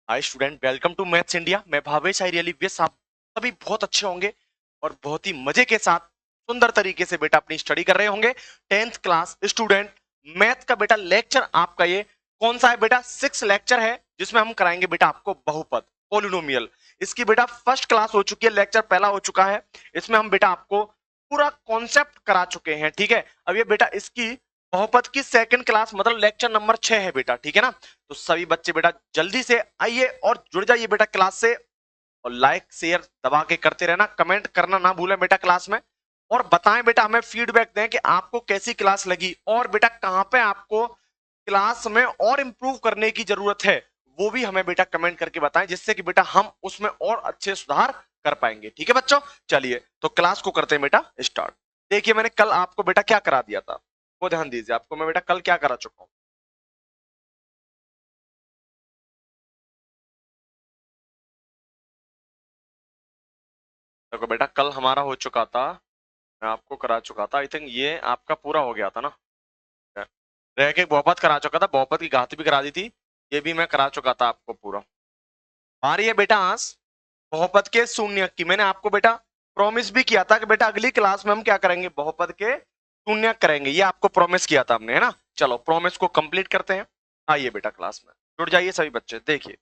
Hi student, welcome to maths India. मैं Bhavesh. I really wish आप सभी बहुत अच्छे होंगे और बहुत ही मजे के साथ सुंदर तरीके से बेटा अपनी स्टडी कर रहे होंगे। 10th क्लास स्टूडेंट, मैथ का बेटा लेक्चर आपका ये कौन सा है बेटा? 6 लेक्चर है जिसमें हम कराएंगे बेटा आपको बहुपद, पोलिनोमियल। इसकी बेटा फर्स्ट क्लास हो चुकी है, लेक्चर पहला हो चुका है। इसमें हम बेटा आपको पूरा कॉन्सेप्ट करा चुके हैं, ठीक है। अब ये बेटा इसकी बहुपद की सेकंड क्लास मतलब लेक्चर नंबर 6 है बेटा, ठीक है ना। तो सभी बच्चे बेटा जल्दी से आइए और जुड़ जाइए बेटा क्लास से, और लाइक शेयर दबा के करते रहना, कमेंट करना ना भूलें बेटा क्लास में। और बताएं बेटा, हमें फीडबैक दें कि आपको कैसी क्लास लगी और बेटा कहां पे आपको क्लास में और इंप्रूव करने की जरूरत है, वो भी हमें बेटा कमेंट करके बताएं, जिससे कि बेटा हम उसमें और अच्छे सुधार कर पाएंगे। ठीक है बच्चों, चलिए तो क्लास को करते हैं बेटा स्टार्ट। देखिए मैंने कल आपको बेटा क्या करा दिया था, वो ध्यान दीजिए। आपको मैं बेटा कल क्या करा चुका हूं। देखो बेटा कल हमारा हो चुका था, मैं आपको करा चुका था, आई थिंक ये आपका पूरा हो गया था ना। रह के बहुपद करा चुका था, बहुपद की घात भी करा दी थी, ये भी मैं करा चुका था आपको पूरा। आ रही है बेटा आज बहुपद के शून्य की। मैंने आपको बेटा प्रॉमिस भी किया था कि बेटा अगली क्लास में हम क्या करेंगे, बहुपद के शून्य करेंगे, ये आपको प्रॉमिस किया था हमने, है ना। चलो प्रॉमिस को कंप्लीट करते हैं। आइए बेटा क्लास में जुड़ जाइए सभी बच्चे। देखिए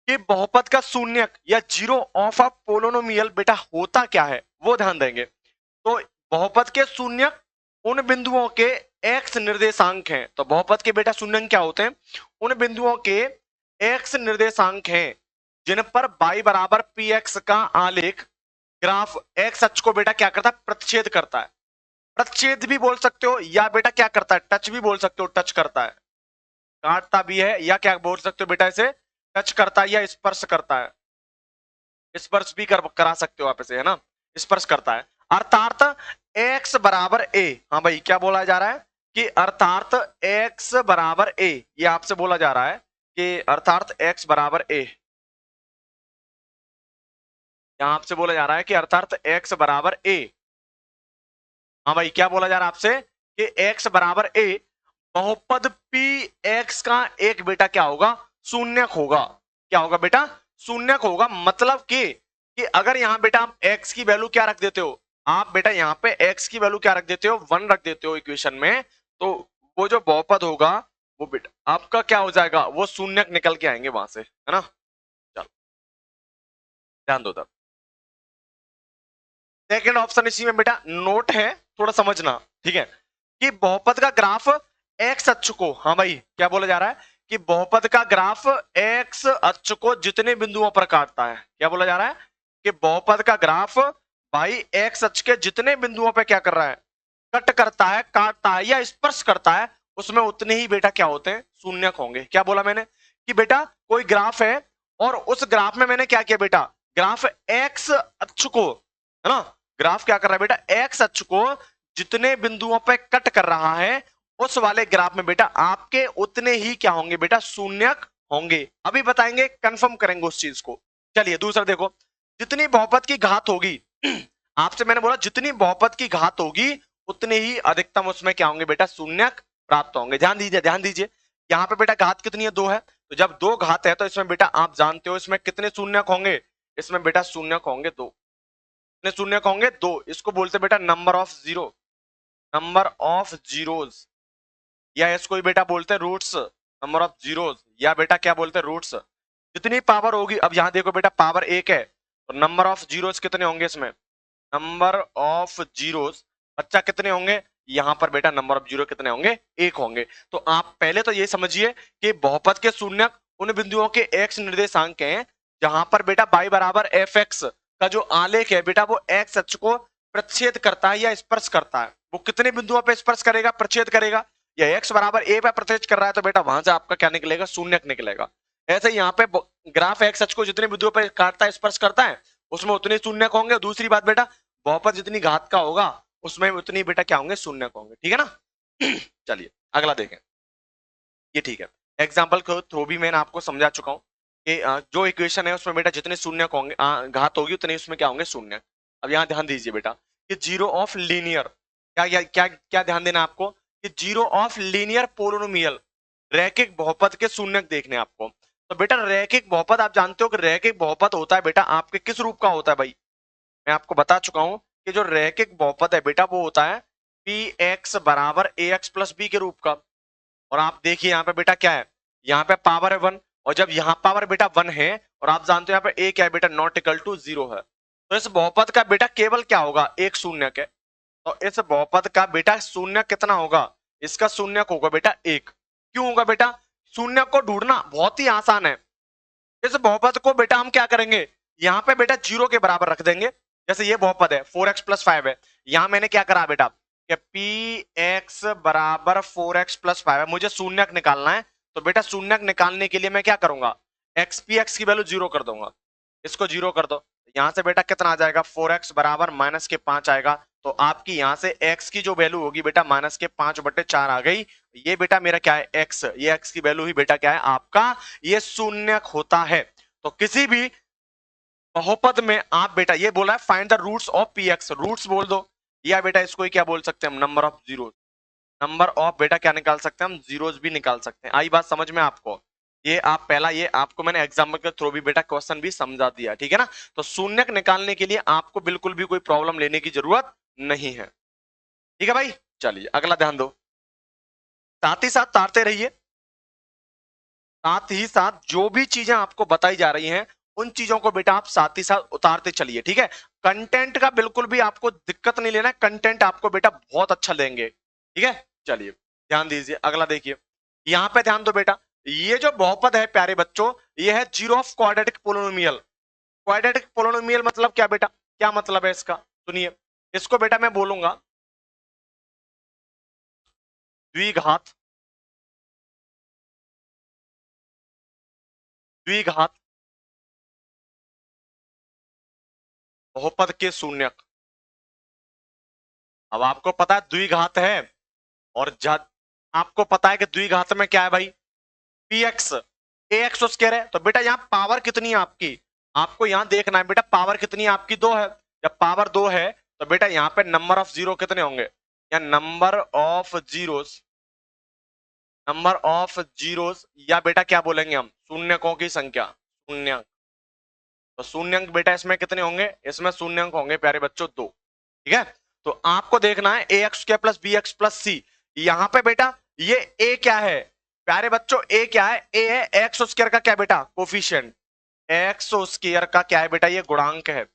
कि बहुपद का शून्यक या जीरो ऑफ अ पोलिनोमियल बेटा होता क्या है, वो ध्यान देंगे। तो बहुपद के शून्यक उन बिंदुओं के एक्स निर्देशांक हैं। तो बहुपद के बेटा शून्यक क्या होते हैं? उन बिंदुओं के एक्स निर्देशांक हैं जिन पर y बराबर पी एक्स का आलेख ग्राफ एक्स अक्ष को बेटा क्या करता है, प्रतिच्छेद करता है। प्रतिच्छेद भी बोल सकते हो, या बेटा क्या करता है, टच भी बोल सकते हो, टच करता है, काटता भी है, या क्या बोल सकते हो बेटा, इसे टच करता है या स्पर्श करता है। स्पर्श भी करा सकते हो आप इसे, है ना, स्पर्श करता है। अर्थात x बराबर a, हाँ भाई क्या बोला जा रहा है कि अर्थात x बराबर a, ये आपसे बोला जा रहा है कि अर्थात x बराबर a, यहां आपसे बोला जा रहा है कि अर्थात x बराबर a। हाँ भाई क्या बोला जा रहा है आपसे कि x बराबर a, बहुपद p x का एक बेटा क्या होगा, शून्यक होगा। क्या होगा बेटा, शून्यक होगा। मतलब कि अगर यहां बेटा आप x की वैल्यू क्या रख देते हो, आप बेटा यहां पे x की वैल्यू क्या रख देते हो, 1 रख देते हो इक्वेशन में, तो वो जो बहुपद होगा वो बेटा आपका क्या हो जाएगा, वो शून्यक निकल के आएंगे वहां से, है ना। चलो ध्यान दो तब। सेकेंड ऑप्शन इसी में बेटा नोट है, थोड़ा समझना, ठीक है। कि बहुपद का ग्राफ एक्स अक्ष को, हाँ भाई क्या बोला जा रहा है कि बहुपद का ग्राफ एक्स अक्ष को जितने बिंदुओं पर काटता है, क्या बोला जा रहा है कि बहुपद का ग्राफ भाई एक्स अक्ष के जितने बिंदुओं पर क्या कर रहा है, कट करता है, काटता है या स्पर्श करता है, उसमें उतने ही बेटा क्या होते हैं, शून्यक होंगे। क्या बोला मैंने कि बेटा कोई ग्राफ है और उस ग्राफ में मैंने क्या किया बेटा, ग्राफ एक्स अक्ष को, है ना, ग्राफ क्या कर रहा है बेटा, एक्स अक्ष को जितने बिंदुओं पे कट कर रहा है, उस वाले ग्राफ में बेटा आपके उतने ही क्या होंगे बेटा, शून्यक होंगे। अभी बताएंगे, कंफर्म करेंगे उस चीज को। चलिए दूसरा देखो, जितनी बहुपद की घात होगी आपसे मैंने बोला जितनी बहुपद की घात होगी उतने ही अधिकतम उसमें क्या होंगे बेटा, शून्यक प्राप्त होंगे। ध्यान दीजिए ध्यान दीजिए, यहाँ पे बेटा घात कितनी है, 2 है। तो जब 2 घात है तो इसमें बेटा आप जानते हो इसमें कितने शून्यक होंगे, इसमें बेटा शून्यक होंगे 2। कितने शून्यक होंगे, 2। इसको बोलते बेटा number of zero, number of zeros, या इसको ही बेटा बोलते हैं रूट्स, नंबर ऑफ जीरोस, या बेटा क्या बोलते हैं, रूट्स। जितनी पावर होगी, अब यहां देखो बेटा पावर 1 है, तो नंबर ऑफ जीरोस कितने होंगे इसमें, नंबर ऑफ जीरोस बच्चा कितने होंगे, यहां पर बेटा नंबर ऑफ जीरो कितने होंगे, 1 होंगे। तो आप पहले तो ये समझिए कि बहुपद के शून्यक उन बिंदुओं के एक्स निर्देशांक हैं जहां पर बेटा y बराबर एफ एक्स का जो आलेख है बेटा वो एक्स अक्ष को प्रच्छेद करता है या स्पर्श करता है। वो कितने बिंदुओं पर स्पर्श करेगा, प्रच्छेद करेगा, या एक्स बराबर ए पर प्रच्छेद कर रहा है, तो बेटा वहां से आपका क्या निकलेगा, शून्यक निकलेगा। ऐसे यहाँ पे ग्राफ एक्स अक्ष को जितने बिंदुओं पर काटता है, स्पर्श करता है, उसमें उतने शून्यक होंगे। दूसरी बात बेटा बहुपद जितनी घात का होगा उसमें उतनी बेटा क्या होंगे, शून्यक होंगे, ठीक है ना। चलिए अगला देखें, ये ठीक है। एग्जाम्पल के थ्रू भी मैंने आपको समझा चुका हूँ कि जो इक्वेशन है उसमें बेटा जितने शून्यक होंगे, घात होगी उतने उसमें क्या होंगे, शून्यक। अब यहाँ ध्यान दीजिए बेटा कि जीरो ऑफ लीनियर, क्या क्या क्या क्या ध्यान देना आपको कि जीरो ऑफ लीनियर पोलिनोमियल, रैखिक बहुपद के शून्यक देखने आपको। तो बेटा रैखिक बहुपद आप जानते हो कि रैखिक बहुपद होता है बेटा आपके किस रूप का होता है भाई, मैं आपको बता चुका हूं कि जो रैखिक बहुपद है बेटा वो होता है पी एक्स बराबर ए एक्स प्लस बी के रूप का। और आप देखिए यहाँ पे बेटा क्या है, यहाँ पे पावर है 1, और जब यहाँ पावर बेटा 1 है और आप जानते हो यहाँ पे ए क्या है बेटा, नॉट इक्वल टू 0 है, तो इस बहुपद का बेटा केवल क्या होगा, एक शून्य के। तो इस बहुपद का बेटा शून्य कितना होगा, इसका शून्य होगा बेटा 1। क्यों होगा बेटा, शून्य को ढूंढना बहुत ही आसान है। इस बहुपद को बेटा हम क्या करेंगे, यहाँ पे बेटा 0 के बराबर रख देंगे। जैसे ये बहुपद है 4x प्लस 5 है, यहां मैंने क्या करा बेटा कि पी एक्स बराबर 4x प्लस 5 है, मुझे शून्यक निकालना है। तो बेटा शून्यक निकालने के लिए मैं क्या करूंगा, एक्स पी एक्स की वैल्यू 0 कर दूंगा, इसको 0 कर दो। यहां से बेटा कितना आ जाएगा, 4x बराबर माइनस के 5 आएगा। तो आपकी यहां से x की जो वैल्यू होगी बेटा माइनस के 5/4 आ गई। ये बेटा मेरा क्या है x, ये x की वैल्यू ही बेटा क्या है आपका, ये शून्यक होता है। तो किसी भी बहुपद में आप बेटा ये बोला है find the roots of P X, roots बोल दो, या बेटा इसको ही क्या बोल सकते हैं हम, number of zero, number of बेटा क्या निकाल सकते हैं हम, जीरोस भी निकाल सकते हैं। आई बात समझ में आपको, ये आप पहला, ये आपको मैंने एग्जाम के थ्रू भी बेटा क्वेश्चन भी समझा दिया, ठीक है ना। तो शून्यक निकालने के लिए आपको बिल्कुल भी कोई प्रॉब्लम लेने की जरूरत नहीं है, ठीक है भाई। चलिए अगला ध्यान दो, साथ ही साथ तारते रहिए, साथ ही साथ जो भी चीजें आपको बताई जा रही हैं उन चीजों को बेटा आप साथ ही साथ उतारते चलिए, ठीक है। कंटेंट का बिल्कुल भी आपको दिक्कत नहीं लेना, कंटेंट आपको बेटा बहुत अच्छा देंगे, ठीक है। चलिए ध्यान दीजिए, अगला देखिए, यहां पे ध्यान दो बेटा, ये जो बहुपद है प्यारे बच्चों, ये है zero of quadratic polynomial. Quadratic polynomial मतलब क्या बेटा, क्या मतलब है इसका, सुनिए, इसको बेटा मैं बोलूंगा द्विघात, द्विघात बहुपद के शून्यक। अब आपको पता है द्विघात है, और जब आपको पता है कि द्विघात में क्या है भाई, पी एक्स ए एक्स स्क्वायर है, तो बेटा यहाँ पावर कितनी है आपकी, आपको यहाँ देखना है बेटा पावर कितनी है आपकी, 2 है। जब पावर 2 है तो बेटा यहाँ पे नंबर ऑफ जीरो कितने होंगे, या number of zeros, number of zeros, या बेटा क्या बोलेंगे हम, शून्यकों की संख्या, शून्यक। तो शून्यंक बेटा इसमें कितने होंगे, इसमें शून्यंक होंगे प्यारे बच्चों 2, ठीक है। तो आपको देखना है a x square plus b x plus c, यहां पे बेटा ये ए क्या है प्यारे बच्चों, ए क्या है, ए है एक्स स्क्वायर का क्या बेटा कोफिशिएंट, एक्स स्क्वायर का क्या है बेटा, ये गुणांक है,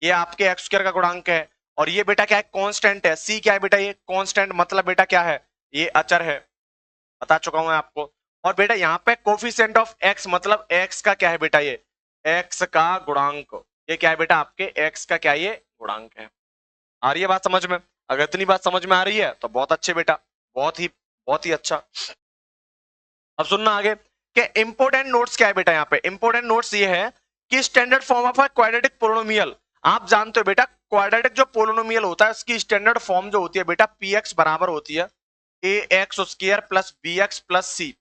ये आपके एक्स स्क्वायर का गुणांक है। और ये बेटा क्या है, कांस्टेंट है, सी क्या है बेटा, ये कांस्टेंट मतलब बेटा क्या है, ये अचर है, बता चुका हूं आपको। और बेटा यहाँ पे कोफिशिएंट ऑफ एक्स मतलब एक्स का क्या है बेटा, ये एक्स का गुणांक, ये क्या है बेटा आपके एक्स का क्या, ये गुणांक है। आ रही है बात समझ में, अगर इतनी बात समझ में आ रही है तो बहुत अच्छे बेटा, बहुत ही अच्छा। अब सुनना आगे कि इंपोर्टेंट नोट्स क्या है बेटा, यहाँ पे इंपोर्टेंट नोट्स ये है कि standard form of a quadratic polynomial, आप जानते हो बेटा क्वाड्रेटिक जो पोलिनोमियल होता है उसकी स्टैंडर्ड फॉर्म जो होती है बेटा पी एक्स बराबर होती है a x square plus b x plus c.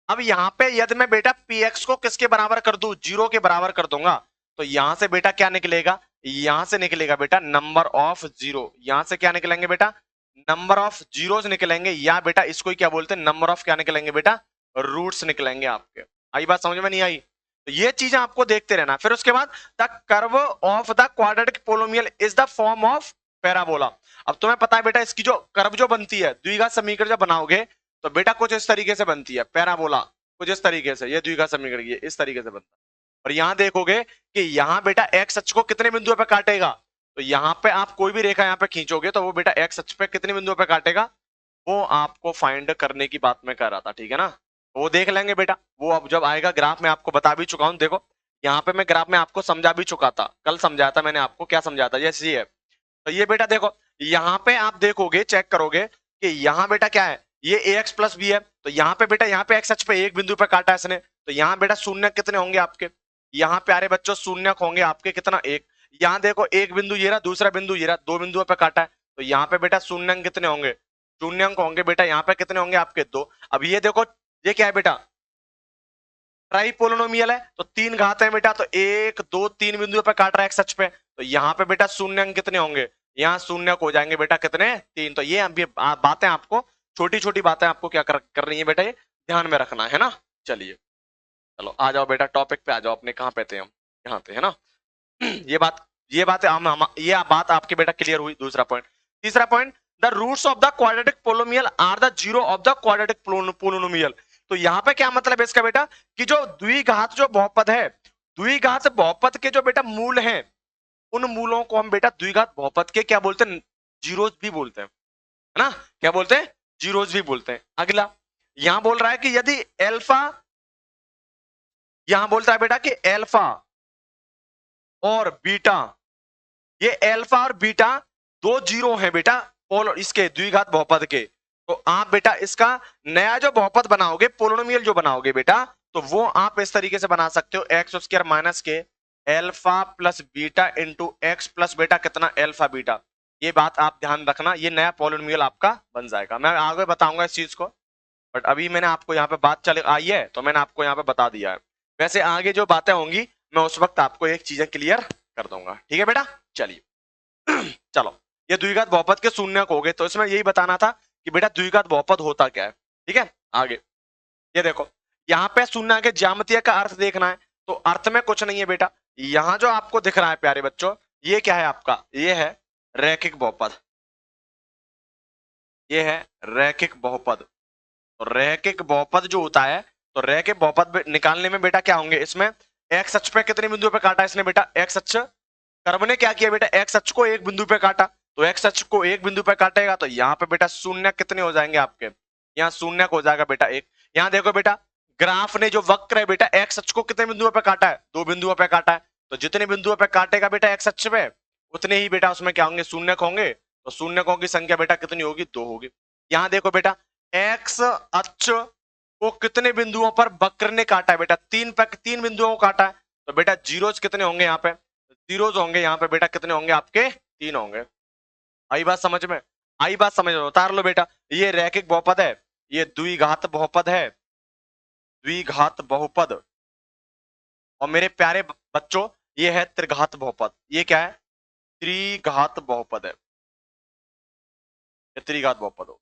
अब यहाँ पे यदि मैं बेटा पी एक्स को किसके बराबर कर दूं, 0 के बराबर कर दूंगा, तो यहां से बेटा क्या निकलेगा, यहां से निकलेगा बेटा नंबर ऑफ जीरो, यहां से क्या निकलेंगे बेटा, नंबर ऑफ जीरोस निकलेंगे, या बेटा इसको ही क्या बोलते हैं, नंबर ऑफ क्या निकलेंगे बेटा, रूट्स निकलेंगे आपके। आई बात समझ में नहीं आई, तो ये चीजें आपको देखते रहना। फिर उसके बाद the curve of the quadratic polynomial is the form of parabola. अब तुम्हें पता है बेटा इसकी जो कर्व जो बनती है, द्विघात समीकरण जब बनाओगे तो बेटा कुछ इस तरीके से बनती है पैराबोला, कुछ इस तरीके से, ये द्विघात समीकरण ये इस तरीके से बनता है। और यहां देखोगे कि यहां बेटा एक्स अक्ष को कितने बिंदुओं पे काटेगा, तो यहां पे आप कोई भी रेखा यहां पे खींचोगे तो वो बेटा एक्स अक्ष पे कितने बिंदुओं पे काटेगा, वो आपको फाइंड करने की बात मैं कर रहा था, ठीक है ना। वो देख लेंगे बेटा, वो अब जब आएगा ग्राफ में आपको बता भी चुका हूं, देखो यहाँ पे मैं ग्राफ में आपको समझा भी चुका था, कल समझाया था मैंने आपको, क्या समझाया था, जैसे ये है। तो ये बेटा देखो यहाँ पे आप देखोगे चेक करोगे कि यहाँ बेटा क्या है, ये ए एक्स प्लस बी है, तो यहाँ पे बेटा यहाँ पे एक्स अक्ष पे एक बिंदु पे काटा है इसने, तो यहाँ बेटा शून्य कितने होंगे आपके, यहाँ प्यारे बच्चों शून्य होंगे आपके कितना, एक। यहाँ देखो एक बिंदु ये रहा, दूसरा बिंदु ये रहा, 2 बिंदुओं पे काटा है, तो यहाँ पे बेटा शून्य कितने होंगे, शून्य होंगे बेटा यहाँ पे कितने होंगे आपके 2। अब ये देखो ये क्या है बेटा, ट्राइपोलिनोमियल है, तो 3 घात है बेटा, तो 1 2 3 बिंदुओं पे काट रहा है एक्स अक्ष पे, तो यहाँ पे बेटा शून्य कितने होंगे, यहाँ शून्य हो जाएंगे बेटा कितने, 3। तो ये अभी बातें आपको छोटी छोटी बातें आपको क्या कर रही है बेटा, ये ध्यान में रखना है ना। चलिए चलो आ जाओ बेटा, टॉपिक पे आ जाओ अपने, कहाँ पे थे हम, यहाँ थे है ना। ये बात आपके बेटा क्लियर हुई। दूसरा पॉइंट, तीसरा point, the roots of the quadratic polynomial are the zero of the quadratic polynomial. तो यहाँ पे क्या मतलब है इसका बेटा, कि जो द्विघात जो बहुपद है, द्विघात बहुपद के जो बेटा मूल हैं, उन मूलों को हम बेटा द्विघात बहुपद के क्या बोलते हैं, जीरोज भी बोलते हैं, है ना। क्या बोलते हैं, जीरोज भी बोलते हैं। अगला यहां बोल रहा है कि यदि एल्फा, यहां बोलता है बेटा कि एल्फा और बीटा, ये एल्फा और बीटा दो जीरो हैं बेटा पोल इसके द्विघात बहुपद के, तो आप बेटा इसका नया जो बहुपद बनाओगे, पोलिनोमियल जो बनाओगे बेटा, तो वो आप इस तरीके से बना सकते हो, एक्स स्क्वायर माइनस के alpha plus beta into x plus बेटा कितना एल्फा बीटा। ये बात आप ध्यान रखना, ये नया पोलिनोमियल आपका बन जाएगा। मैं आगे बताऊंगा इस चीज को, बट अभी मैंने आपको यहाँ पे बात चल आई है तो मैंने आपको यहाँ पे बता दिया है। वैसे आगे जो बातें होंगी मैं उस वक्त आपको एक चीजें क्लियर कर दूंगा, ठीक है बेटा। चलिए चलो, ये द्विघात बहुपद के शून्यक हो गए, तो इसमें यही बताना था कि बेटा द्विघात बहुपद होता क्या है, ठीक है। आगे ये देखो, यहाँ पे शून्य के ज्यामितीय का अर्थ देखना है, तो अर्थ में कुछ नहीं है बेटा, यहाँ जो आपको दिख रहा है प्यारे बच्चों, ये क्या है आपका, ये है रैखिक बहुपद, ये है रैखिक बहुपद। तो रैखिक बहुपद जो होता है, तो रैखिक बहुपद निकालने में बेटा क्या होंगे, इसमें एक्स अक्ष पे कितने बिंदुओं पे काटा इसने बेटा, एक्स अक्ष, कर्म ने क्या किया बेटा, एक्स अक्ष को एक बिंदु पे काटा, तो एक्स अक्ष को एक बिंदु पे काटेगा तो यहाँ पे बेटा शून्य कितने हो जाएंगे आपके, यहाँ शून्य हो जाएगा बेटा एक। यहाँ देखो बेटा, ग्राफ ने जो वक्र है बेटा, एक्स अक्ष को कितने बिंदुओं पे काटा है, दो बिंदुओं पे काटा है, तो जितने बिंदुओं पे काटेगा बेटा एक्स अक्ष पे, उतने ही बेटा उसमें क्या होंगे, शून्य होंगे। तो शून्यकों की संख्या बेटा कितनी होगी, दो होगी। यहाँ देखो बेटा, एक्स अक्ष को कितने बिंदुओं पर वक्र ने काटा है बेटा, तीन बिंदुओं को काटा है, तो बेटा जीरोज कितने होंगे यहाँ पे, जीरोज होंगे यहाँ पे बेटा, कितने होंगे आपके, तीन होंगे। आई बात समझ में, आई बात समझ में, उतार लो बेटा। ये रैखिक बहुपद है, ये द्विघात बहुपद है, द्विघात बहुपद। और मेरे प्यारे बच्चों, ये है त्रिघात बहुपद। ये क्या है, त्रिघात बहुपद है, ये त्रिघात बहुपद हो।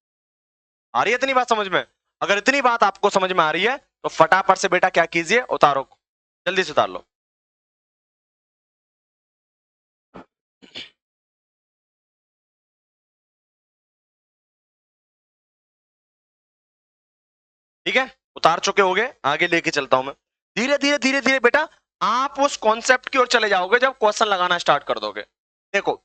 आ रही है इतनी बात समझ में? अगर इतनी बात आपको समझ में आ रही है तो फटाफट से बेटा क्या कीजिए, उतारो, जल्दी से उतार लो। ठीक है, उतार चुके होगे, आगे लेके चलता हूं मैं। धीरे धीरे धीरे धीरे बेटा आप उस कॉन्सेप्ट की ओर चले जाओगे जब क्वेश्चन लगाना स्टार्ट कर दोगे। देखो,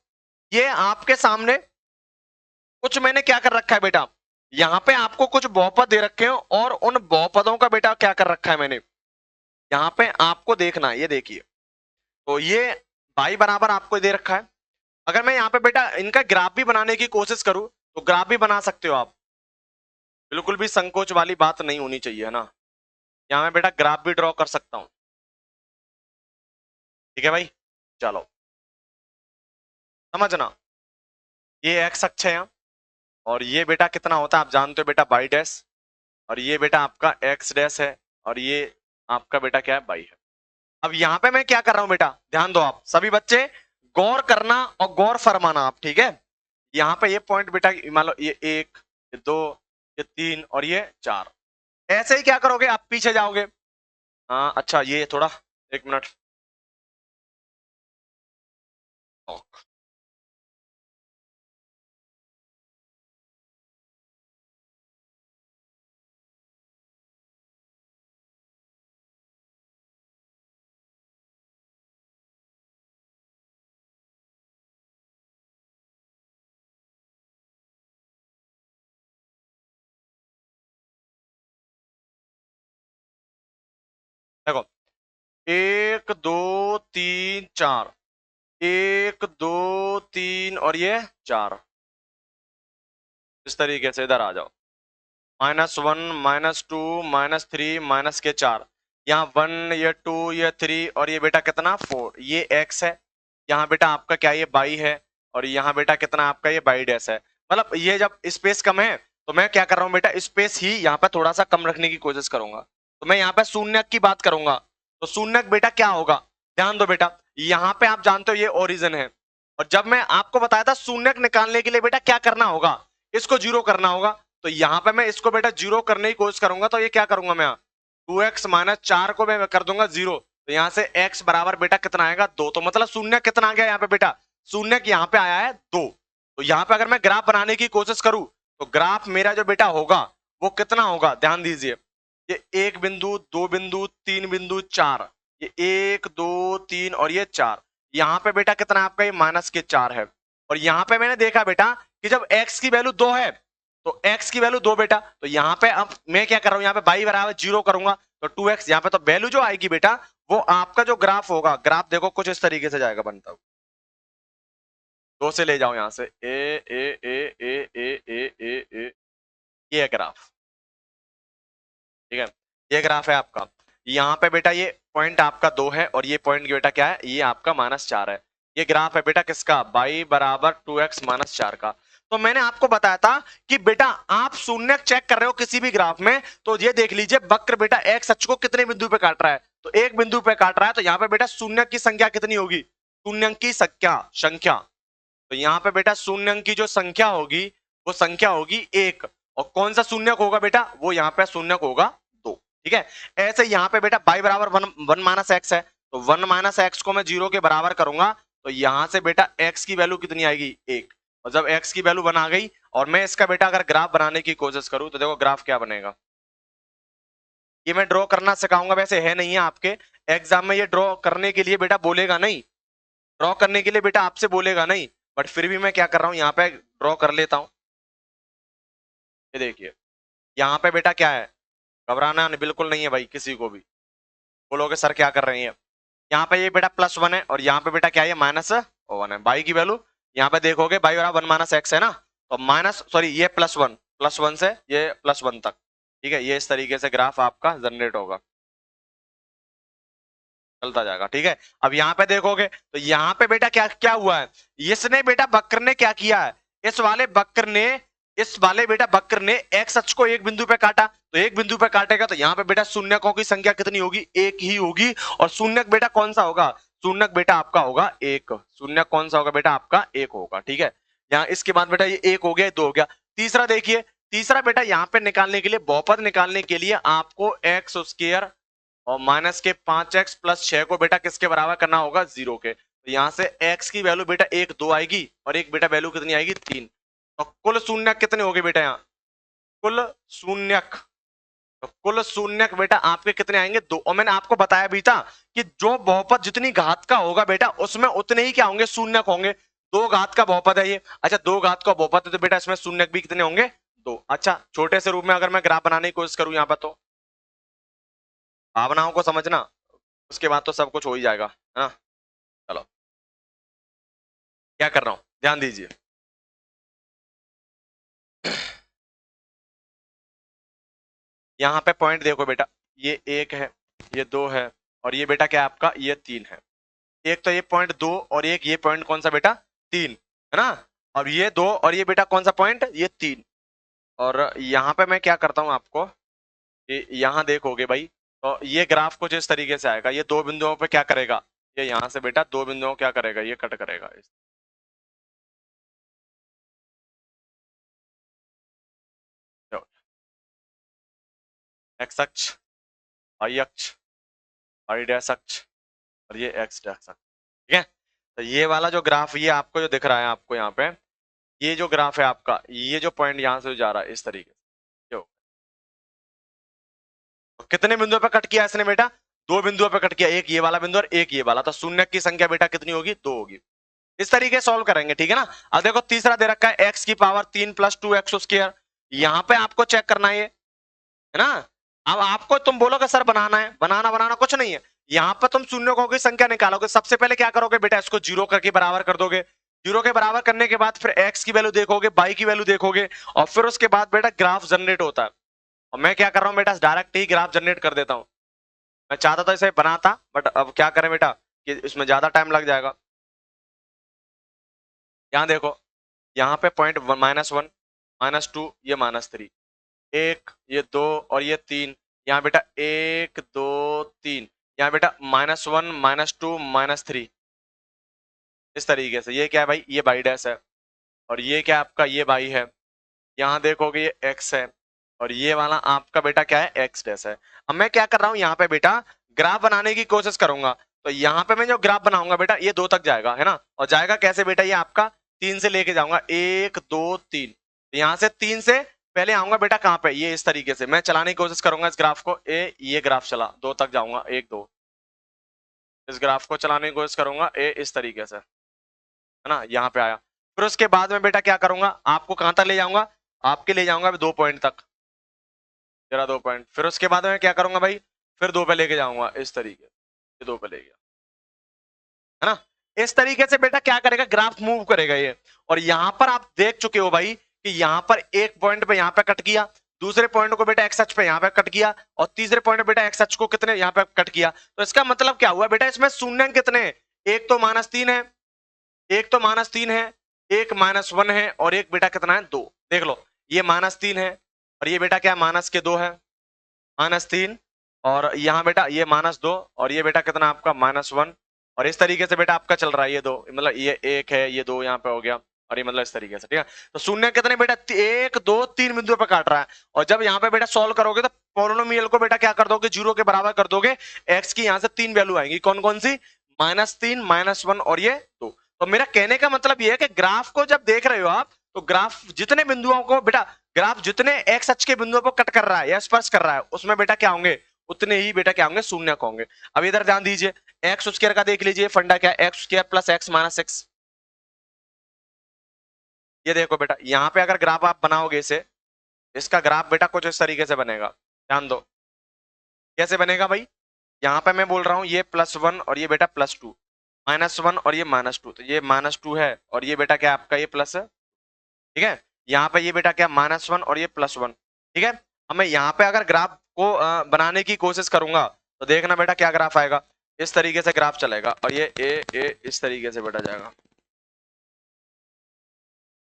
ये आपके सामने कुछ मैंने क्या कर रखा है बेटा, यहां पे आपको कुछ बहुपद दे रखे हैं और उन बहुपदों का बेटा क्या कर रखा है मैंने, यहां पे आपको देखना है। ये देखिए, तो ये y बराबर आपको दे रखा है। अगर मैं यहाँ पे बेटा इनका ग्राफ भी बनाने की कोशिश करूं तो ग्राफ भी बना सकते हो आप, बिल्कुल भी संकोच वाली बात नहीं होनी चाहिए, है ना। यहाँ मैं बेटा ग्राफ भी ड्रॉ कर सकता हूं, ठीक है भाई। चलो समझना, ये एक्स अक्ष है यहाँ, और ये बेटा कितना होता है आप जानते हो बेटा, वाई डैश, और ये बेटा आपका एक्स डैश है, और ये आपका बेटा क्या है, वाई है। अब यहाँ पे मैं क्या कर रहा हूं बेटा, ध्यान दो आप सभी बच्चे, गौर करना और गौर फरमाना आप, ठीक है। यहाँ पे ये पॉइंट बेटा मान लो, ये एक, ये दो, ये तीन और ये चार, ऐसे ही क्या करोगे आप पीछे जाओगे। हाँ अच्छा, ये थोड़ा एक मिनट, देखो, एक दो तीन चार, एक दो तीन और ये चार, इस तरीके से इधर आ जाओ, -1 -2 -3 माइनस के चार, यहाँ 1 ये 2 ये 3 और ये बेटा कितना 4, ये x है, यहाँ बेटा आपका क्या ये y है, और यहाँ बेटा कितना आपका ये y डैश है। मतलब ये जब स्पेस कम है तो मैं क्या कर रहा हूँ बेटा, स्पेस ही यहाँ पे थोड़ा सा कम रखने की कोशिश करूंगा। तो मैं यहाँ पे शून्यक की बात करूंगा, तो शून्यक बेटा क्या होगा, ध्यान दो बेटा, यहाँ पे आप जानते हो ये ओरिजिन है, और जब मैं आपको बताया था शून्यक निकालने के लिए बेटा क्या करना होगा, इसको जीरो करना होगा, तो यहाँ पे मैं इसको बेटा जीरो करने की कोशिश करूंगा, तो ये क्या करूंगा मैं, 2x माइनस 4 को मैं कर दूंगा 0, तो यहाँ से x बराबर बेटा कितना आएगा 2। तो मतलब शून्य कितना आ गया यहाँ पे बेटा, शून्य यहाँ पे आया है 2। तो यहाँ पे अगर मैं ग्राफ बनाने की कोशिश करूं तो ग्राफ मेरा जो बेटा होगा वो कितना होगा, ध्यान दीजिए, ये 1 बिंदु 2 बिंदु 3 बिंदु 4, ये 1 2 3 और ये 4, यहाँ पे बेटा कितना आपका ये माइनस के 4 है। और यहाँ पे मैंने देखा बेटा कि जब x की वैल्यू 2 है तो x की वैल्यू 2 बेटा, तो यहाँ पे अब मैं क्या कर रहा हूँ, यहाँ पे y बराबर 0 करूंगा तो 2x यहाँ पे, तो वैल्यू जो आएगी बेटा वो आपका जो ग्राफ होगा, ग्राफ देखो कुछ इस तरीके से जाएगा बनता हुआ। 2 से ले जाओ यहाँ से ए, ये है ग्राफ, ठीक है, ये ग्राफ है आपका। यहाँ पे बेटा ये पॉइंट आपका 2 है और ये पॉइंट बेटा क्या है, ये आपका -4 है। ये ग्राफ है बेटा किसका, y बराबर 2x माइनस 4 का। तो मैंने आपको बताया था कि बेटा आप शून्य चेक कर रहे हो किसी भी ग्राफ में, तो ये देख लीजिए वक्र बेटा एक्स अक्ष को कितने बिंदु पे काट रहा है, तो एक बिंदु पे काट रहा है, तो यहाँ पे बेटा शून्य की संख्या कितनी होगी, शून्य की संख्या, तो यहाँ पे बेटा शून्य की जो संख्या होगी वो संख्या होगी 1, और कौन सा शून्य होगा बेटा, वो यहाँ पे शून्य होगा 2, ठीक है। ऐसे यहाँ पे बेटा y बराबर 1 माइनस एक्स है, तो 1 माइनस एक्स को मैं 0 के बराबर करूंगा, तो यहाँ से बेटा x की वैल्यू कितनी आएगी 1, और जब x की वैल्यू बना गई और मैं इसका बेटा अगर ग्राफ बनाने की कोशिश करूं तो देखो ग्राफ क्या बनेगा। ये मैं ड्रॉ करना सिखाऊंगा, वैसे है नहीं है आपके एग्जाम में, ये ड्रॉ करने के लिए बेटा बोलेगा नहीं, ड्रॉ करने के लिए बेटा आपसे बोलेगा नहीं, बट फिर भी मैं क्या कर रहा हूं, यहाँ पे ड्रॉ कर लेता हूं। ये देखिए यहाँ पे बेटा क्या है, घबराना बिल्कुल नहीं है भाई किसी को भी, बोलोगे सर क्या कर रहे हैं, यहाँ पे ये बेटा +1 है और यहाँ पे बेटा क्या है -1 है। बाई की वैल्यू यहाँ पे देखोगे बाई बराबर 1 माइनस एक्स है ना, तो माइनस सॉरी ये +1 से ये +1 तक, ठीक है, ये इस तरीके से ग्राफ आपका जनरेट होगा, चलता जाएगा, ठीक है। अब यहाँ पे देखोगे तो यहाँ पे बेटा क्या क्या हुआ है, इसने बेटा वक्र ने क्या किया है, इस वाले बेटा वक्र ने एक्स अक्ष को एक बिंदु पे काटा, तो एक बिंदु पे काटेगा तो यहाँ पे बेटा शून्यकों की संख्या कितनी होगी, एक ही होगी, और शून्यक बेटा कौन सा होगा, शून्यक बेटा आपका होगा एक, शून्यक कौन सा होगा बेटा आपका एक होगा, ठीक है। यहाँ इसके बाद बेटा ये एक हो गया, दो हो गया, तीसरा देखिए, तीसरा बेटा यहाँ पे निकालने के लिए, बहुपद निकालने के लिए आपको एक्स स्क्वायर और माइनस के 5x प्लस 6 को बेटा किसके बराबर करना होगा 0 के, तो यहाँ से x की वैल्यू बेटा 1 2 आएगी और एक बेटा वैल्यू कितनी आएगी 3, तो कुल शून्यक कितने हो गए बेटा यहाँ, कुल शून्यक, तो कुल शून्यक बेटा आपके कितने आएंगे 2, और मैंने आपको बताया भी था कि जो बहुपद जितनी घात का होगा बेटा उसमें उतने ही क्या होंगे शून्यक होंगे, 2 घात का बहुपद है ये, अच्छा 2 घात का बहुपद है तो बेटा इसमें शून्यक भी कितने होंगे 2। अच्छा छोटे से रूप में अगर मैं ग्राफ बनाने की कोशिश करूं यहाँ पर, तो भावनाओं को समझना, उसके बाद तो सब कुछ हो ही जाएगा, है ना। चलो क्या कर रहा हूं, ध्यान दीजिए, यहाँ पे पॉइंट देखो बेटा, ये 1 है, ये 2 है, और ये बेटा क्या है आपका ये 3 है, एक तो ये पॉइंट 2 और एक ये पॉइंट कौन सा बेटा 3, है ना, और ये 2 और ये बेटा कौन सा पॉइंट ये 3, और यहाँ पे मैं क्या करता हूँ आपको, यहाँ देखोगे भाई तो ये ग्राफ कुछ इस तरीके से आएगा, ये 2 बिंदुओं पे क्या करेगा, ये यहाँ से बेटा 2 बिंदुओं क्या करेगा, ये कट करेगा, एक्स अक्ष, वाई अक्ष, वाई डैश अक्ष, और ये एक्स डैश अक्ष, ठीक है। तो ये वाला जो ग्राफ ये आपको जो दिख रहा है आपको यहाँ पे, ये जो ग्राफ है आपका, ये जो पॉइंट यहाँ से जा रहा है इस तरीके से, जो तो कितने बिंदुओं पे कट किया इसने बेटा, 2 बिंदुओं पे कट किया, एक ये वाला बिंदु और एक ये वाला, तो शून्य की संख्या बेटा कितनी होगी 2 होगी, इस तरीके सॉल्व करेंगे, ठीक है ना। अब देखो तीसरा दे रखा है x की पावर 3 प्लस 2x स्क्वायर, यहाँ पे आपको चेक करना है ना। अब आपको तुम बोलोगे सर बनाना है, बनाना कुछ नहीं है, यहाँ पर तुम शून्यों की संख्या निकालोगे, सबसे पहले क्या करोगे बेटा इसको 0 करके बराबर कर दोगे, 0 के बराबर करने के बाद फिर x की वैल्यू देखोगे, y की वैल्यू देखोगे, और फिर उसके बाद बेटा ग्राफ जनरेट होता है, और मैं क्या कर रहा हूँ बेटा डायरेक्ट ही ग्राफ जनरेट कर देता हूँ, मैं चाहता था इसे बनाता बट अब क्या करें बेटा कि इसमें ज्यादा टाइम लग जाएगा। यहाँ देखो, यहाँ पे पॉइंट -1 -2 ये -3, 1 ये 2 और ये 3, यहाँ बेटा 1 2 3, यहाँ बेटा -1 -2 -3, इस तरीके से, ये क्या है भाई ये बाई डैश है, और ये क्या आपका ये बाई है, यहाँ देखोगे ये एक्स है, और ये वाला आपका बेटा क्या है, एक्स डैश है। अब मैं क्या कर रहा हूं यहाँ पे बेटा, ग्राफ बनाने की कोशिश करूंगा। तो यहाँ पे मैं जो ग्राफ बनाऊंगा बेटा, ये 2 तक जाएगा, है ना। और जाएगा कैसे बेटा, ये आपका 3 से लेके जाऊंगा, 1 2 3। यहाँ से 3 से पहले आऊंगा बेटा कहाँ पे, ये इस तरीके से मैं चलाने की कोशिश करूंगा इस ग्राफ को। ये ग्राफ चला, 2 तक जाऊंगा, 1 2। इस ग्राफ को चलाने की कोशिश करूंगा, इस तरीके से, है ना, यहाँ पे आया। फिर उसके बाद में बेटा क्या करूंगा, आपको कहां तक ले जाऊंगा, आपके ले जाऊंगा 2 पॉइंट तक, जरा 2 पॉइंट। फिर उसके बाद में क्या करूंगा भाई, फिर 2 पे लेके जाऊंगा इस तरीके, ये 2 पे ले गया, है ना। इस तरीके से बेटा क्या करेगा, ग्राफ मूव करेगा ये। और यहां पर आप देख चुके हो भाई कि यहां पर एक पॉइंट पे यहां पे कट किया, दूसरे पॉइंट को बेटा एक्स अक्ष पे यहां पे कट किया, और तीसरे पॉइंट पे बेटा एक्स अक्ष को कितने यहां पे कट किया। तो इसका मतलब क्या हुआ बेटा, इसमें शून्य कितने हैं? एक तो -3 है, एक तो -3 है, एक -1 है, और एक बेटा कितना है, 2। देख लो, ये -3 है, और ये बेटा क्या है, -2 है, -3। और यहाँ बेटा ये -2, और ये बेटा कितना आपका -1। और इस तरीके से बेटा आपका चल रहा है, ये 2 मतलब ये 1 है, ये 2 यहाँ पे हो गया, और ये मतलब इस तरीके से, ठीक है। तो शून्य कितने बेटा, 1 2 3 बिंदुओं पे काट रहा है। और जब यहाँ पे बेटा सॉल्व करोगे तो पोलिनोमियल को बेटा क्या कर दोगे, 0 के बराबर कर दोगे। एक्स की यहाँ से 3 वैल्यू आएंगी, कौन कौन सी, -3 -1 और ये 2। तो मेरा कहने का मतलब ये है कि ग्राफ को जब देख रहे हो आप, तो ग्राफ जितने बिंदुओं को बेटा, ग्राफ जितने एक्स अक्ष के बिंदुओं पर कट कर रहा है या स्पर्श कर रहा है, उसमें बेटा क्या होंगे, उतने ही बेटा क्या होंगे, शून्य होंगे। अब इधर ध्यान दीजिए, एक्स स्क्वायर का देख लीजिए फंडा क्या है, x square plus x minus x. ये देखो बेटा, यहाँ पे अगर ग्राफ आप बनाओगे इसे, इसका ग्राफ बेटा कुछ इस तरीके से बनेगा, ध्यान दो कैसे बनेगा भाई। यहाँ पे मैं बोल रहा हूँ ये +1 और ये बेटा +2, -1 और ये -2, तो ये -2 है, और ये बेटा क्या आपका ये प्लस है, ठीक है। यहाँ पे ये बेटा क्या, -1 और ये +1, ठीक है। अब मैं यहाँ पे अगर ग्राफ को बनाने की कोशिश करूंगा, तो देखना बेटा क्या ग्राफ आएगा, इस तरीके से ग्राफ चलेगा, और ये ए इस तरीके से बेटा जाएगा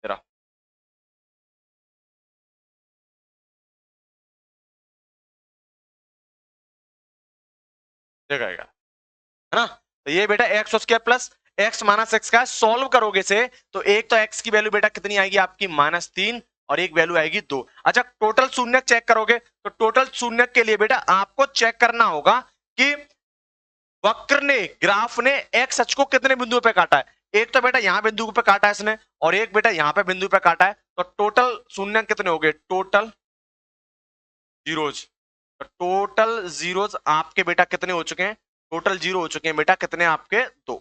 मेरा। देखा है ना। तो ये बेटा x square plus x minus x का सॉल्व करोगे से, तो एक तो एक्स की वैल्यू बेटा कितनी आएगी आपकी, -3, और एक वैल्यू आएगी 2। अच्छा, टोटल शून्य चेक करोगे, तो टोटल शून्य के लिए बेटा आपको चेक करना होगा कि वक्र ने, ग्राफ ने एक्स अक्ष को कितने बिंदुओं पे काटा है। एक तो बेटा यहाँ बिंदु पे काटा है इसने, और एक बेटा यहाँ पे बिंदु पे काटा है। तो टोटल शून्य कितने हो गए, टोटल जीरोज। तो टोटल जीरोज आपके बेटा कितने हो चुके हैं, टोटल 0 हो चुके हैं बेटा, कितने आपके, 2,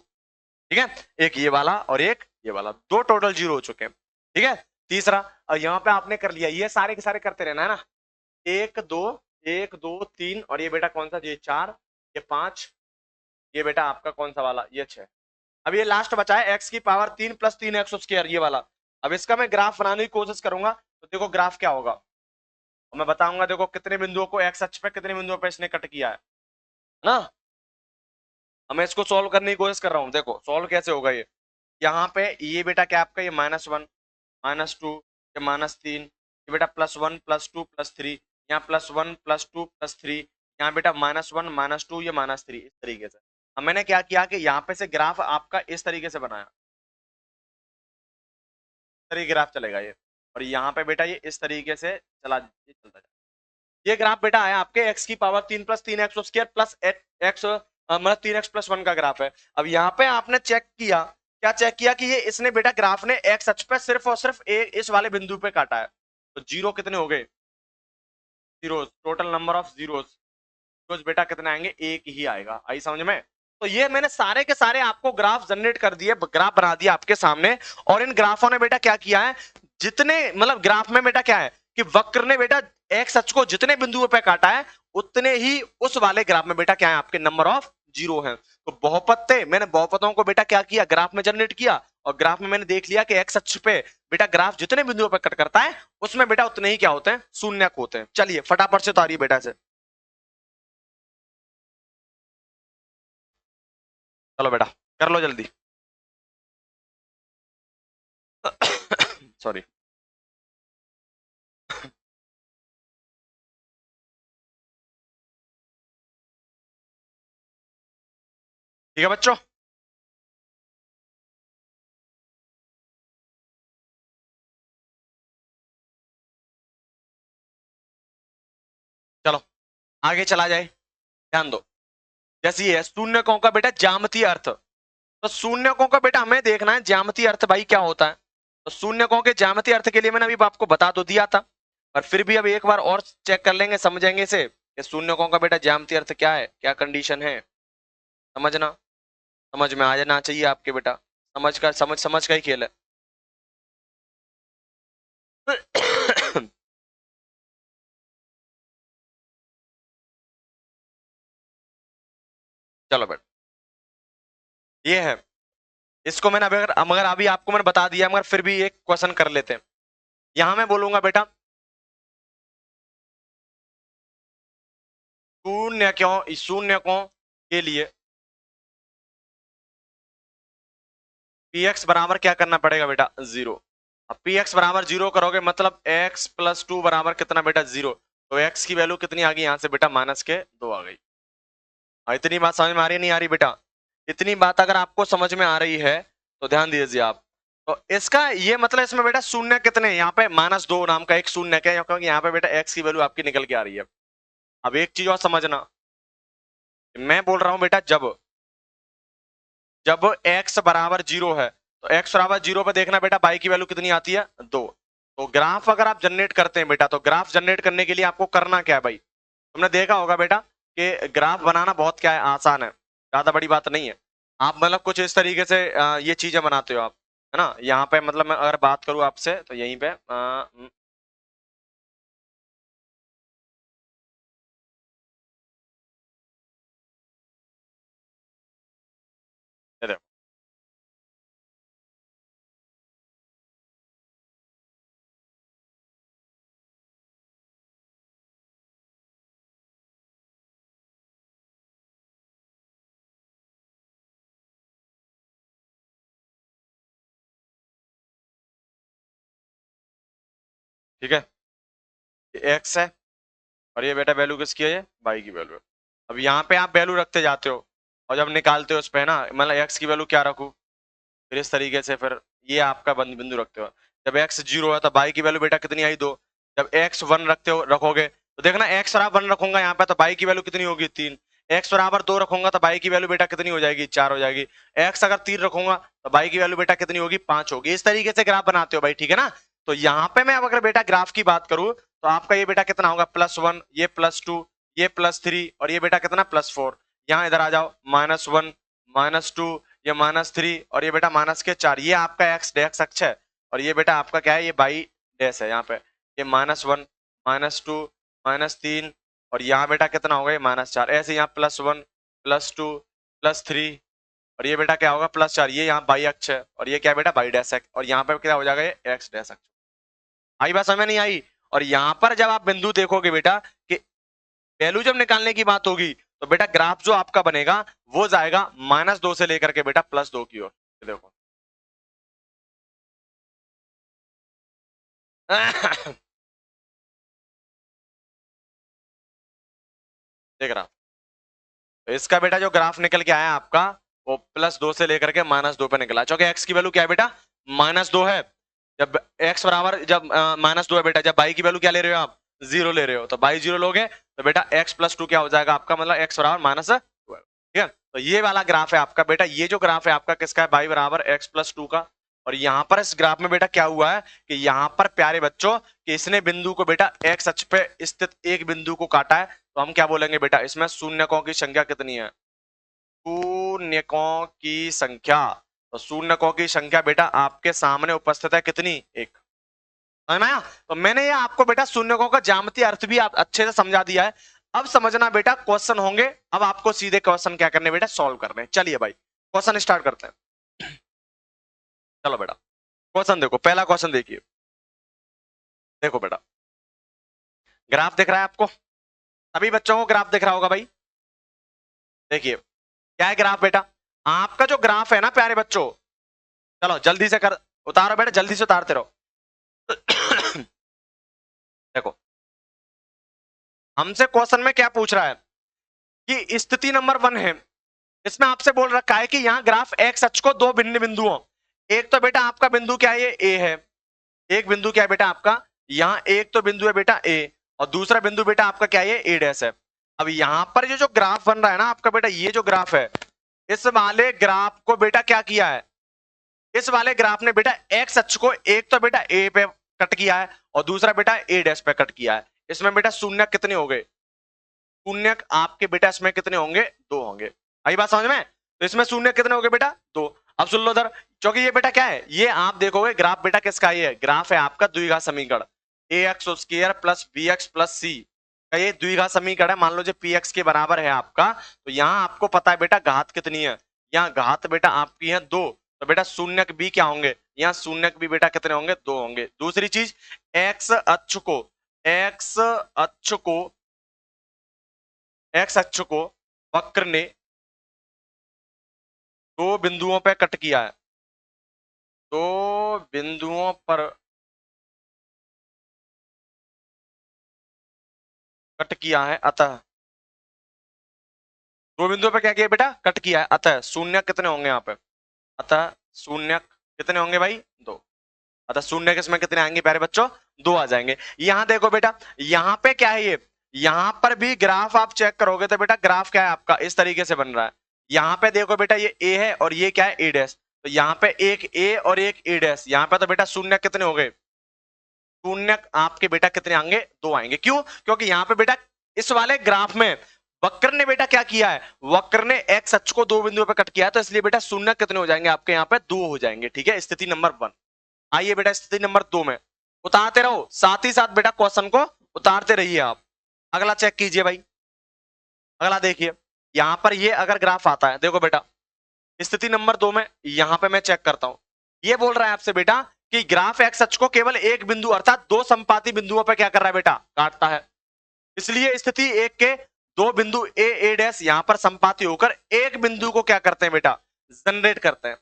ठीक है। एक ये वाला और एक ये वाला, 2 टोटल 0 हो चुके हैं, ठीक है। तीसरा, और यहाँ पे आपने कर लिया, ये सारे के सारे करते रहना है ना, 1 2 3, और ये बेटा कौन सा, ये 4, ये 5, ये बेटा आपका कौन सा वाला, ये 6। अब ये लास्ट बचा है एक्स की पावर 3 + 3 एक्स स्क्वायर, ये वाला। अब इसका मैं ग्राफ बनाने की कोशिश करूंगा, तो देखो ग्राफ क्या होगा, और मैं बताऊंगा देखो कितने बिंदुओं को एक्स अक्ष पे, कितने बिंदुओं पे इसने कट किया है ना। अब मैं इसको सॉल्व करने की कोशिश कर रहा हूँ, देखो सॉल्व कैसे होगा ये। यहाँ पे ये बेटा क्या आपका, ये -1 -2, ये -3, ये बेटा +1 +2 +3, यहाँ +1 +2 +3, यहाँ बेटा -1 -2, ये -3, इस तरीके से। अब मैंने क्या किया कि यहाँ पे से ग्राफ आपका इस तरीके से बनाया, इस तरीके ग्राफ चलेगा ये, और यहाँ पे बेटा ये इस तरीके से चला, ये चलता जाए। ये ग्राफ बेटा आया आपके एक्स की power 3 + 3 x square plus x, मतलब 3x+1 का ग्राफ है। अब यहाँ पे आपने चेक किया, क्या चेक किया कि ये इसने बेटा ग्राफ ने एक्स अक्ष पे सिर्फ और सिर्फ इस वाले बिंदु पे काटा है। तो जीरो कितने हो गए, zeros, total number of zeros, zeros बेटा कितने आएंगे, एक ही आएगा। आई समझ में। तो ये मैंने सारे के सारे आपको ग्राफ जनरेट कर दिए, ग्राफ बना दिया आपके सामने। और इन ग्राफों ने बेटा क्या किया है, जितने मतलब ग्राफ में बेटा क्या है कि वक्र ने बेटा एक्स अक्ष को जितने बिंदुओं पे काटा है, उतने ही उस वाले ग्राफ में बेटा क्या है, आपके नंबर ऑफ जीरो है। तो बहुपद थे, मैंने बहुपदों को बेटा क्या किया, ग्राफ में जनरेट किया, और ग्राफ में मैंने देख लिया कि एक्स अक्ष पे बेटा ग्राफ जितने बिंदुओं पर कट करता है, उसमें बेटा उतने ही क्या होते हैं, शून्यक होते हैं। चलिए फटाफट से उतारिए बेटा से, चलो बेटा कर लो जल्दी। सॉरी। ठीक है बच्चों। आगे चला जाए, ध्यान दो। जैसे ये है शून्यकों का बेटा ज्यामितीय अर्थ, तो शून्यकों का बेटा हमें देखना है ज्यामितीय अर्थ भाई क्या होता है। तो शून्यकों के ज्यामितीय अर्थ के लिए मैंने अभी आपको बता तो दिया था, पर फिर भी अब एक बार और चेक कर लेंगे, समझेंगे इसे कि शून्यकों का बेटा ज्यामितीय अर्थ क्या है, क्या कंडीशन है। समझना, समझ में आ जाना चाहिए आपके बेटा, समझ का ही खेल है। चलो बेटा, ये है, इसको मैंने अगर मगर अभी आपको मैंने बता दिया, मगर फिर भी एक क्वेश्चन कर लेते हैं। यहां मैं बोलूंगा बेटा शून्यकों के लिए पी एक्स बराबर क्या करना पड़ेगा बेटा, जीरो। अब पी एक्स बराबर जीरो करोगे मतलब एक्स प्लस टू बराबर कितना बेटा, जीरो। तो एक्स की वैल्यू कितनी आ गई यहां से बेटा, माइनस के दो आ गई। इतनी बात समझ में आ रही है नहीं आ रही बेटा? इतनी बात अगर आपको समझ में आ रही है तो ध्यान दीजिए आप। तो इसका ये मतलब इसमें बेटा शून्य कितने हैं? यहाँ पे माइनस दो नाम का एक शून्य है, क्योंकि यहाँ पे बेटा एक्स की वैल्यू आपकी निकल के आ रही है। अब एक चीज और समझना, मैं बोल रहा हूं बेटा जब जब x बराबर जीरो है, तो x बराबर जीरो पे देखना बेटा y की वैल्यू कितनी आती है, दो। तो ग्राफ अगर आप जनरेट करते हैं बेटा, तो ग्राफ जनरेट करने के लिए आपको करना क्या है भाई, तुमने देखा होगा बेटा कि ग्राफ बनाना बहुत क्या है, आसान है, ज्यादा बड़ी बात नहीं है। आप मतलब कुछ इस तरीके से ये चीजें बनाते हो आप, है ना। यहाँ पे मतलब मैं अगर बात करूं आपसे तो यहीं पे ये देखो, ठीक है, एक्स है और ये बेटा वैल्यू किसकी है, ये बाई की वैल्यू है। अब यहाँ पे आप वैल्यू रखते जाते हो और जब निकालते हो उस पे ना, मतलब एक्स की वैल्यू क्या रखूं, फिर इस तरीके से फिर ये आपका बिंदु रखते हो। जब एक्स जीरो है तो बाई की वैल्यू बेटा कितनी आई, दो। जब एक्स वन रखते हो रखोगे तो देखना एक्स बराबर वन रखूंगा यहाँ पे तो बाई की वैल्यू कितनी होगी, तीन। एक्स बराबर दो रखूंगा तो बाई की वैल्यू बेटा कितनी हो जाएगी, चार हो जाएगी। एक्स अगर तीन रखूंगा तो बाई की वैल्यू बेटा कितनी होगी, पांच होगी। इस तरीके से ग्राफ बनाते हो भाई, ठीक है ना। तो यहाँ पे मैं अब अगर बेटा ग्राफ की बात करूं तो आपका ये बेटा कितना होगा, प्लस वन, ये प्लस टू, ये प्लस थ्री और ये बेटा कितना, प्लस फोर। यहाँ इधर आ जाओ, माइनस वन, माइनस टू, ये माइनस थ्री और ये बेटा माइनस के चार। ये आपका एक्स डैक्स अक्ष है और ये बेटा आपका क्या है, ये बाई डैश है। यहाँ पे ये minus one, minus two, minus तीन और यहाँ बेटा कितना होगा, ये माइनस चार। ऐसे यहाँ plus one, plus two, plus three और ये बेटा क्या होगा, प्लस चार। ये यहाँ बाई अक्ष है और ये क्या है बेटा, बाई डैश है और यहाँ पे क्या हो जाएगा, ये एक्स डैश अक्ष। आई बात समझ नहीं आई? और यहाँ पर जब आप बिंदु देखोगे बेटा कि वैल्यू जब निकालने की बात होगी तो बेटा ग्राफ जो आपका बनेगा वो जाएगा माइनस दो से लेकर के बेटा प्लस दो की ओर। देखो देख रहा, तो इसका बेटा जो ग्राफ निकल के आया आपका वो प्लस दो से लेकर के माइनस दो पे निकला, क्योंकि एक्स की वैल्यू क्या है बेटा, माइनस दो है। जब एक्स बराबर जब माइनस दो है बेटा, जब बाई की वैल्यू क्या ले रहे हो आप, जीरो ले रहे हो, तो बाई जीरो लोगे तो बेटा एक्स प्लस टू क्या हो जाएगा आपका, मतलब एक्स बराबर माइनस, ठीक है। तो ये वाला ग्राफ है आपका बेटा, ये जो ग्राफ है आपका किसका है, बाई बराबर एक्स प्लस टू का। और यहाँ पर इस ग्राफ में बेटा क्या हुआ है कि यहाँ पर प्यारे बच्चों कि इसने बिंदु को बेटा एक्स अक्ष पे स्थित एक बिंदु को काटा है, तो हम क्या बोलेंगे बेटा, इसमें शून्यकों की संख्या कितनी है, शून्यकों की संख्या। तो शून्यकों की संख्या बेटा आपके सामने उपस्थित है कितनी, एक। समझ में आया? तो मैंने ये आपको बेटा शून्यकों का ज्यामितीय अर्थ भी आप अच्छे से समझा दिया है। अब समझना बेटा क्वेश्चन होंगे, अब आपको सीधे क्वेश्चन क्या करने बेटा, सॉल्व करने। चलिए भाई क्वेश्चन स्टार्ट करते हैं। चलो बेटा क्वेश्चन देखो, पहला क्वेश्चन देखिए। देखो बेटा ग्राफ दिख रहा है आपको, सभी बच्चों को ग्राफ दिख रहा होगा भाई। देखिए क्या है ग्राफ बेटा, आपका जो ग्राफ है ना प्यारे बच्चों, चलो जल्दी से कर उतारो बेटा, जल्दी से उतारते रहो। देखो हमसे क्वेश्चन में क्या पूछ रहा है कि स्थिति नंबर वन है, इसमें आपसे बोल रखा है कि यहाँ ग्राफ एक्स अक्ष को दो भिन्न बिंदुओं, एक तो बेटा आपका बिंदु क्या है, ये ए है, एक बिंदु क्या है बेटा आपका, यहाँ एक तो बिंदु है बेटा ए और दूसरा बिंदु बेटा आपका क्या है, ए डैश है। अब यहां पर ये जो ग्राफ बन रहा है ना आपका बेटा, ये जो ग्राफ है, इस वाले ग्राफ को बेटा क्या किया है, इस वाले ग्राफ ने बेटा एक्स अक्ष को एक तो बेटा ए पे कट किया है और दूसरा बेटा ए डैश पे कट किया है। इसमें बेटा शून्य कितने हो गए, शून्य आपके बेटा इसमें कितने होंगे, दो होंगे। आई बात समझ में? तो इसमें शून्य कितने हो गए बेटा, दो। अब सुन लो उधर, क्योंकि ये बेटा क्या है, ये आप देखोगे ग्राफ बेटा किसका, ये ग्राफ है आपका द्विघात समीकरण a x square plus b x plus c का, ये द्विघात समीकरण है। मान लो जो पी एक्स के बराबर है आपका, तो यहाँ आपको पता है बेटा घात कितनी है, यहाँ घात बेटा आपकी है दो, तो बेटा शून्य भी क्या होंगे, यहाँ शून्य भी बेटा कितने होंगे, दो होंगे। दूसरी चीज, एक्स अक्ष को, एक्स अक्ष को, एक्स अक्ष को वक्र ने दो बिंदुओं पर कट किया है, दो बिंदुओं पर कट किया है, अतः दो बिंदुओं पर क्या किया बेटा, कट किया है, अतः शून्य कितने होंगे यहाँ पे, अतः शून्य कितने होंगे भाई, दो। अतः शून्य के इसमें कितने आएंगे प्यारे बच्चों, दो आ जाएंगे। यहां देखो बेटा, यहाँ पे क्या है, ये यहां पर भी ग्राफ आप चेक करोगे तो बेटा ग्राफ क्या है आपका, इस तरीके से बन रहा है। यहाँ पे देखो बेटा ये ए है और ये क्या है, ए डैश, तो यहाँ पे एक ए और एक ए डैश, यहाँ पे तो बेटा शून्य कितने हो गए, शून्य आपके बेटा कितने आएंगे, दो आएंगे। क्यों, क्योंकि यहाँ पे बेटा इस वाले ग्राफ में वक्र ने बेटा क्या किया है, वक्र ने एक्स अक्ष को दो बिंदुओं पर कट किया है, तो इसलिए बेटा शून्य कितने हो जाएंगे आपके यहाँ पे, दो हो जाएंगे। ठीक है, स्थिति नंबर वन। आइए बेटा स्थिति नंबर दो में उतारते रहो, साथ ही साथ बेटा क्वेश्चन को उतारते रहिए आप। अगला चेक कीजिए भाई, अगला देखिए, यहां पर ये अगर ग्राफ आता है, देखो बेटा स्थिति नंबर दो में यहां पे मैं चेक करता हूं, ये बोल रहा है आपसे बेटा कि ग्राफ एक्स अक्ष को केवल एक बिंदु अर्थात दो संपाती बिंदुओं पर क्या कर रहा है बेटा, काटता है। इसलिए स्थिति एक के दो बिंदु ए ए डैश यहां पर संपाती होकर एक बिंदु को क्या करते हैं बेटा, जनरेट करते हैं।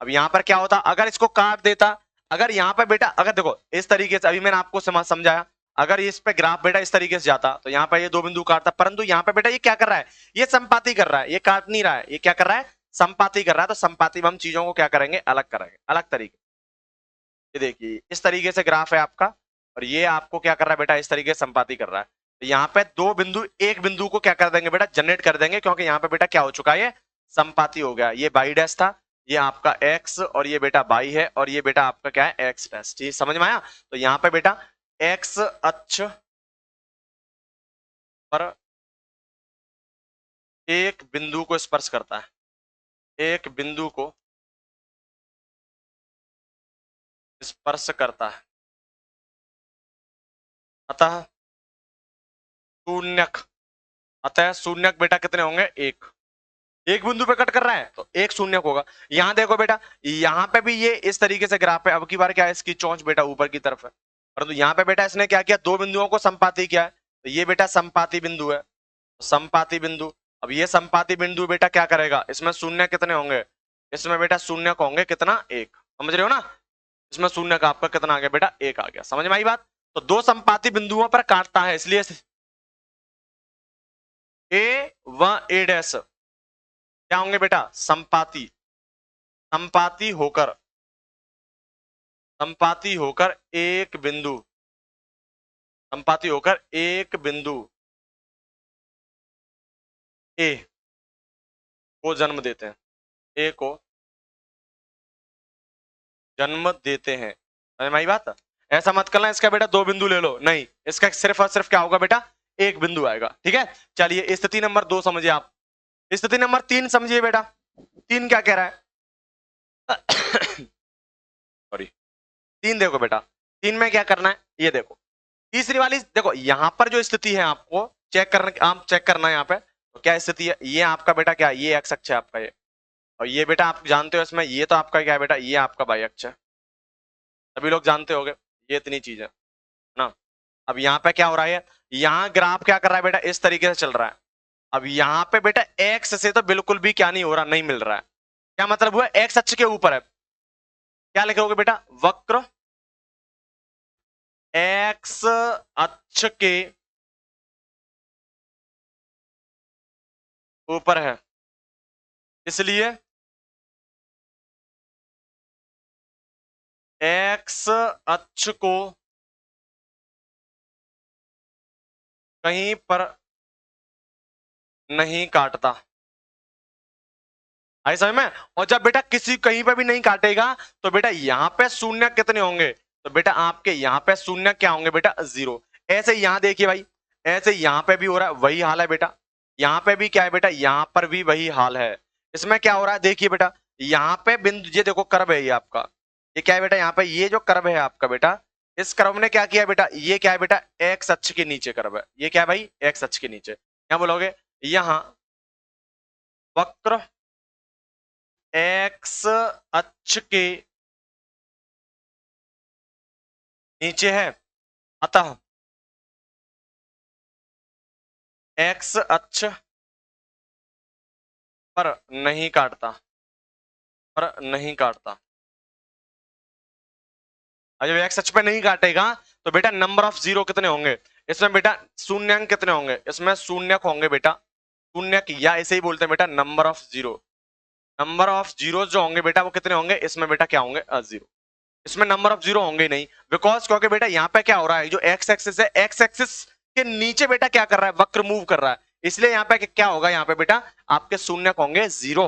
अब यहां पर क्या होता, अगर इसको काट देता, अगर यहां पर बेटा, अगर देखो इस तरीके से, अभी मैंने आपको समझाया, अगर इस पे ग्राफ बेटा इस तरीके से जाता तो यहां पर ये दो बिंदु काटता, परंतु यहां पर बेटा ये क्या कर रहा है, ये संपाती कर रहा है, ये काट नहीं रहा है, ये क्या कर रहा है, संपाती कर रहा है। तो संपाती में हम चीजों को क्या करेंगे, अलग करेंगे, अलग तरीके। ये देखिए इस तरीके से ग्राफ है आपका, और ये आपको क्या कर रहा है बेटा, इस तरीके से संपाती कर रहा है। तो यहाँ पे दो बिंदु एक बिंदु को क्या कर देंगे बेटा, जनरेट कर देंगे, क्योंकि यहाँ पे बेटा क्या हो चुका है, ये संपाती हो गया। ये बाई डैश था, ये आपका एक्स और ये बेटा बाई है, और ये बेटा आपका क्या है, एक्स डैश। ठीक समझ में आया? तो यहाँ पे बेटा एक्स अक्ष पर एक बिंदु को स्पर्श करता है, एक बिंदु को स्पर्श करता है, अतः शून्यक, अतः शून्यक बेटा कितने होंगे, एक। एक बिंदु पे कट कर रहा है तो एक शून्य होगा। यहां देखो बेटा, यहां पे भी ये इस तरीके से ग्राफ है, अब की बार क्या है, इसकी चोंच बेटा ऊपर की तरफ है, परंतु यहां पे बेटा इसने क्या किया, दो बिंदुओं को संपाती किया है, तो ये बेटा संपाती बिंदु है, तो संपाती बिंदु। अब ये संपाती बिंदु बेटा क्या करेगा, इसमें शून्य कितने होंगे, इसमें बेटा शून्य होंगे कितना, एक। समझ रहे हो ना, इसमें शून्य का आपका कितना आ गया बेटा, एक आ गया। समझ में आई बात? तो दो संपाती बिंदुओं पर काटता है, इसलिए ए व ए डैश क्या होंगे बेटा, संपाती, संपाती होकर, संपाती होकर एक बिंदु, संपाती होकर एक बिंदु ए को जन्म देते हैं, ए को जन्म देते हैं। समझ में आई बात? ऐसा मत करना इसका बेटा दो बिंदु ले लो, नहीं, इसका सिर्फ और सिर्फ क्या होगा बेटा, एक बिंदु आएगा। ठीक है, चलिए स्थिति नंबर दो समझिए आप। स्थिति नंबर तीन समझिए बेटा, तीन क्या कह रहा है, सॉरी, तीन देखो बेटा, तीन में क्या करना है, ये देखो तीसरी वाली, देखो यहां पर जो स्थिति है आपको चेक करना, आप चेक करना है यहाँ पे, तो क्या स्थिति है, ये आपका बेटा क्या है, ये एक्स अक्ष है आपका ये, और ये बेटा आप जानते हो इसमें, ये तो आपका क्या है बेटा, ये आपका वाई अक्ष है, सभी लोग जानते होंगे, ये इतनी चीज है ना। अब यहाँ पे क्या हो रहा है, यहाँ ग्राफ क्या कर रहा है बेटा, इस तरीके से चल रहा है। अब यहाँ पे बेटा एक्स से तो बिल्कुल भी क्या नहीं हो रहा, नहीं मिल रहा है। क्या मतलब हुआ, एक्स अक्ष के ऊपर है, क्या लिखोगे बेटा, वक्र एक्स अक्ष के ऊपर है, इसलिए एक्स अक्ष को कहीं पर नहीं काटता। आई समझ में? और जब बेटा किसी कहीं पे भी नहीं काटेगा तो बेटा यहाँ पे शून्य कितने होंगे? तो बेटा आपके यहाँ पे शून्य क्या होंगे बेटा? 0। ऐसे यहाँ देखिए भाई, ऐसे यहाँ पे भी हो रहा है वही हाल है बेटा, यहाँ पे भी क्या है बेटा? यहाँ पर भी वही हाल है। इसमें क्या हो रहा है देखिए बेटा, यहाँ पे बिंदु, ये देखो कर्व है ये आपका, ये क्या है बेटा? यहाँ पे ये जो कर्व है आपका बेटा, इस कर्व ने क्या किया बेटा? ये क्या है बेटा? एक्स अक्ष के नीचे कर्व है। ये क्या है भाई? एक्स अक्ष के नीचे। क्या बोलोगे? यहाँ वक्र एक्स अक्ष के नीचे है, अतः एक्स अक्ष पर नहीं काटता, पर नहीं काटता। और जब एक्स अक्ष पे नहीं काटेगा तो बेटा नंबर ऑफ जीरो कितने होंगे? इसमें बेटा शून्यंक कितने होंगे? इसमें शून्यक होंगे बेटा, शून्यक, या ऐसे ही बोलते हैं बेटा number of zero. Number of zero जो होंगे बेटा वो कितने होंगे? इसमें बेटा क्या होंगे? 0। इसमें नंबर ऑफ जीरो होंगे ही नहीं, बिकॉज क्योंकि बेटा यहाँ पे क्या हो रहा है, जो एक्स एक्सिस है, एक्स एक्सिस के नीचे बेटा क्या कर रहा है? वक्र मूव कर रहा है। इसलिए यहाँ पे क्या होगा? यहाँ पे बेटा आपके शून्य होंगे 0,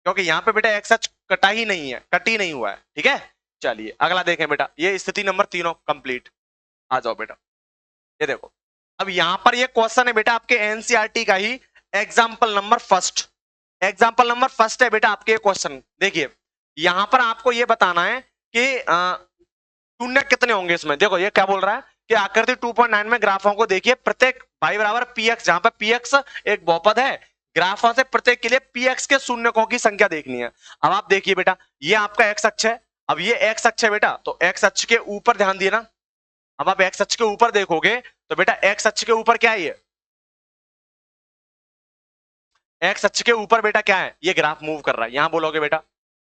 क्योंकि यहाँ पे बेटा एक्स अक्ष कटा ही नहीं है, कट ही नहीं हुआ है। ठीक है, चलिए अगला देखें बेटा, ये स्थिति नंबर तीनों कंप्लीट। आ जाओ बेटा, ये देखो, अब यहां पर ये क्वेश्चन है बेटा आपके एनसीईआरटी का ही, example number first. Example number first है बेटा आपके क्वेश्चन। देखिए यहां पर आपको ये बताना है कि शून्य कितने होंगे इसमें। देखो ये क्या बोल रहा है कि आकृति 2.9 में ग्राफों को देखिए, प्रत्येक y बराबर px, जहां पर px एक बहुपद है, ग्राफों से प्रत्येक के लिए px के शून्यकों की संख्या देखनी है। अब आप देखिए बेटा, ये आपका x अक्ष है, अब ये x अक्ष है बेटा, तो x अक्ष के ऊपर ध्यान दिए ना। अब आप x अक्ष के ऊपर देखोगे तो बेटा x अक्ष के ऊपर क्या है? ये x अक्ष के ऊपर बेटा क्या है? ये ग्राफ मूव कर रहा है। यहां बोलोगे बेटा,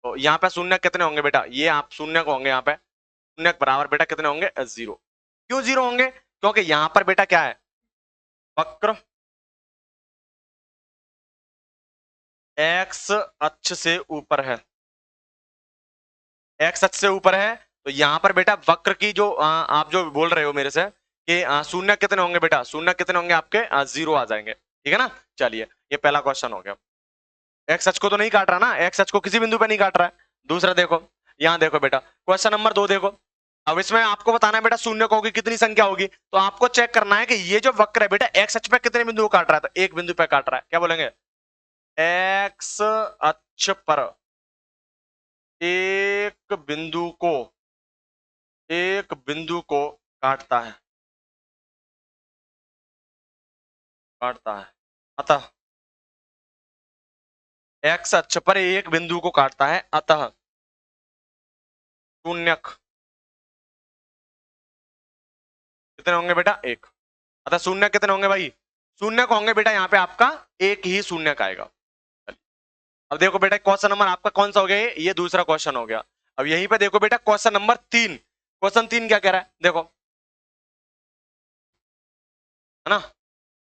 तो यहाँ पे शून्य कितने होंगे बेटा? ये आप शून्य को होंगे, यहाँ पे शून्य बराबर बेटा कितने होंगे? 0। क्यों 0 होंगे? क्योंकि यहां पर बेटा क्या है? वक्र एक्स अक्ष से ऊपर है, एक्स अक्ष से ऊपर है, तो यहां पर बेटा वक्र की जो आप जो बोल रहे हो मेरे से कि शून्य कितने होंगे बेटा? शून्य कितने होंगे आपके? 0 आ जाएंगे। ठीक है ना, चलिए ये पहला क्वेश्चन हो गया। एक्स अक्ष को तो नहीं काट रहा ना, एक्स अक्ष को किसी बिंदु पे नहीं काट रहा है। दूसरा देखो, यहां देखो बेटा, क्वेश्चन नंबर 2 देखो। अब इसमें आपको बताना है बेटा शून्य को होगी कितनी संख्या होगी, तो आपको चेक करना है कि ये जो वक्र है बेटा एक्स अक्ष पे कितने बिंदु को काट रहा है? तो एक बिंदु पे काट रहा है। क्या बोलेंगे? एक्स अक्ष पर एक बिंदु को, एक बिंदु को काटता है, काटता है। अतः एक्स अक्ष पर एक बिंदु को काटता है, अतः शून्यक कितने होंगे बेटा? 1। अतः शून्य कितने होंगे भाई? शून्य को होंगे बेटा यहाँ पे आपका एक ही शून्य का आएगा। अब देखो बेटा क्वेश्चन नंबर आपका कौन सा हो गया? ये दूसरा क्वेश्चन हो गया। अब यहीं पे देखो बेटा क्वेश्चन नंबर 3। क्वेश्चन 3 क्या कह रहा है? देखो, है ना।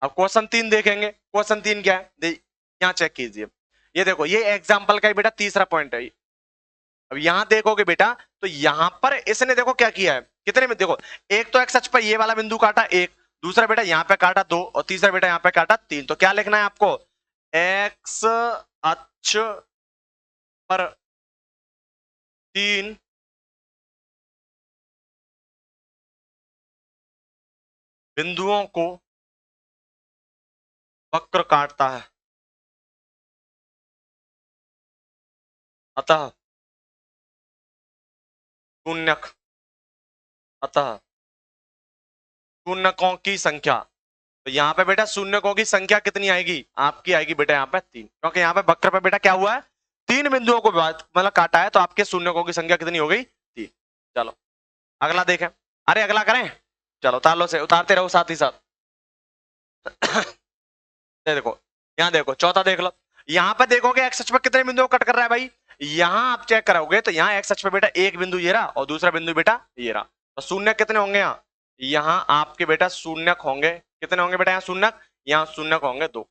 अब क्वेश्चन 3 देखेंगे, क्वेश्चन 3 क्या है? यहाँ चेक कीजिए, ये देखो, ये एग्जाम्पल का ही बेटा तीसरा पॉइंट है। अब यहां देखोगे बेटा तो यहां पर इसने देखो क्या किया है, कितने में देखो, एक तो एक्स अक्ष पर ये वाला बिंदु काटा 1, दूसरा बेटा यहाँ पे काटा 2, और तीसरा बेटा यहाँ पे काटा 3। तो क्या लिखना है आपको? एक्स अक्ष पर 3 बिंदुओं को वक्र काटता है, अतः शून्यक, अतः शून्यकों की संख्या। तो यहाँ पे बेटा शून्यकों की संख्या कितनी आएगी? आपकी आएगी बेटा यहाँ पे 3, क्योंकि यहाँ पे वक्र पे बेटा क्या हुआ है? 3 बिंदुओं को मतलब काटा है, तो आपके शून्यकों की संख्या कितनी हो गई? 3। चलो अगला देखें। अरे अगला करें, चलो उतार लो, से उतारते रहो साथ ही साथ। देखो यहाँ देखो, चौथा देख लो। यहाँ पे देखोगे एक्स अक्ष पे कितने बिंदु कट कर रहा है भाई? यहाँ आप चेक करोगे तो यहाँ एक्स अक्ष पे बेटा एक बिंदु ये रहा, और दूसरा बिंदु बेटा ये रहा। तो शून्य कितने होंगे यहाँ? यहाँ आपके बेटा शून्यक होंगे, कितने होंगे बेटा यहाँ शून्यक? यहाँ शून्यक होंगे 2।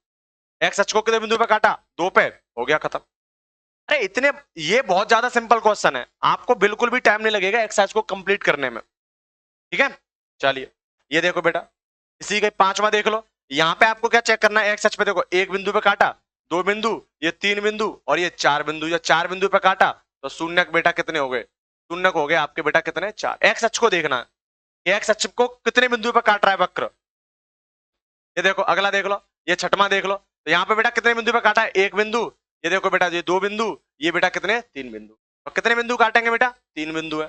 एक्स अक्ष को कितने बिंदु पे काटा? 2 पे, हो गया खत्म। अरे इतने, ये बहुत ज्यादा सिंपल क्वेश्चन है, आपको बिल्कुल भी टाइम नहीं लगेगा एक्सरसाइज को कंप्लीट करने में। ठीक है, चलिए ये देखो बेटा, इसी का 5वां देख लो। यहाँ पे आपको क्या चेक करना है, एक्स अक्ष पे देखो एक बिंदु पे काटा, दो बिंदु, ये तीन बिंदु और ये चार बिंदु, या चार बिंदु पे काटा तो शून्य बेटा कितने हो गए, शून्य हो गए आपके बेटा कितने, चार। एक्स अक्ष को देखना है, एक्स अक्ष को कितने बिंदु पे काट रहा है वक्र। ये देखो अगला देख लो, ये छठवां देख लो, तो यहाँ पे बेटा कितने बिंदु पे काटा है, एक बिंदु, ये देखो बेटा ये दो बिंदु, ये बेटा कितने, तीन बिंदु। तो कितने बिंदु काटेंगे बेटा, तीन बिंदु है,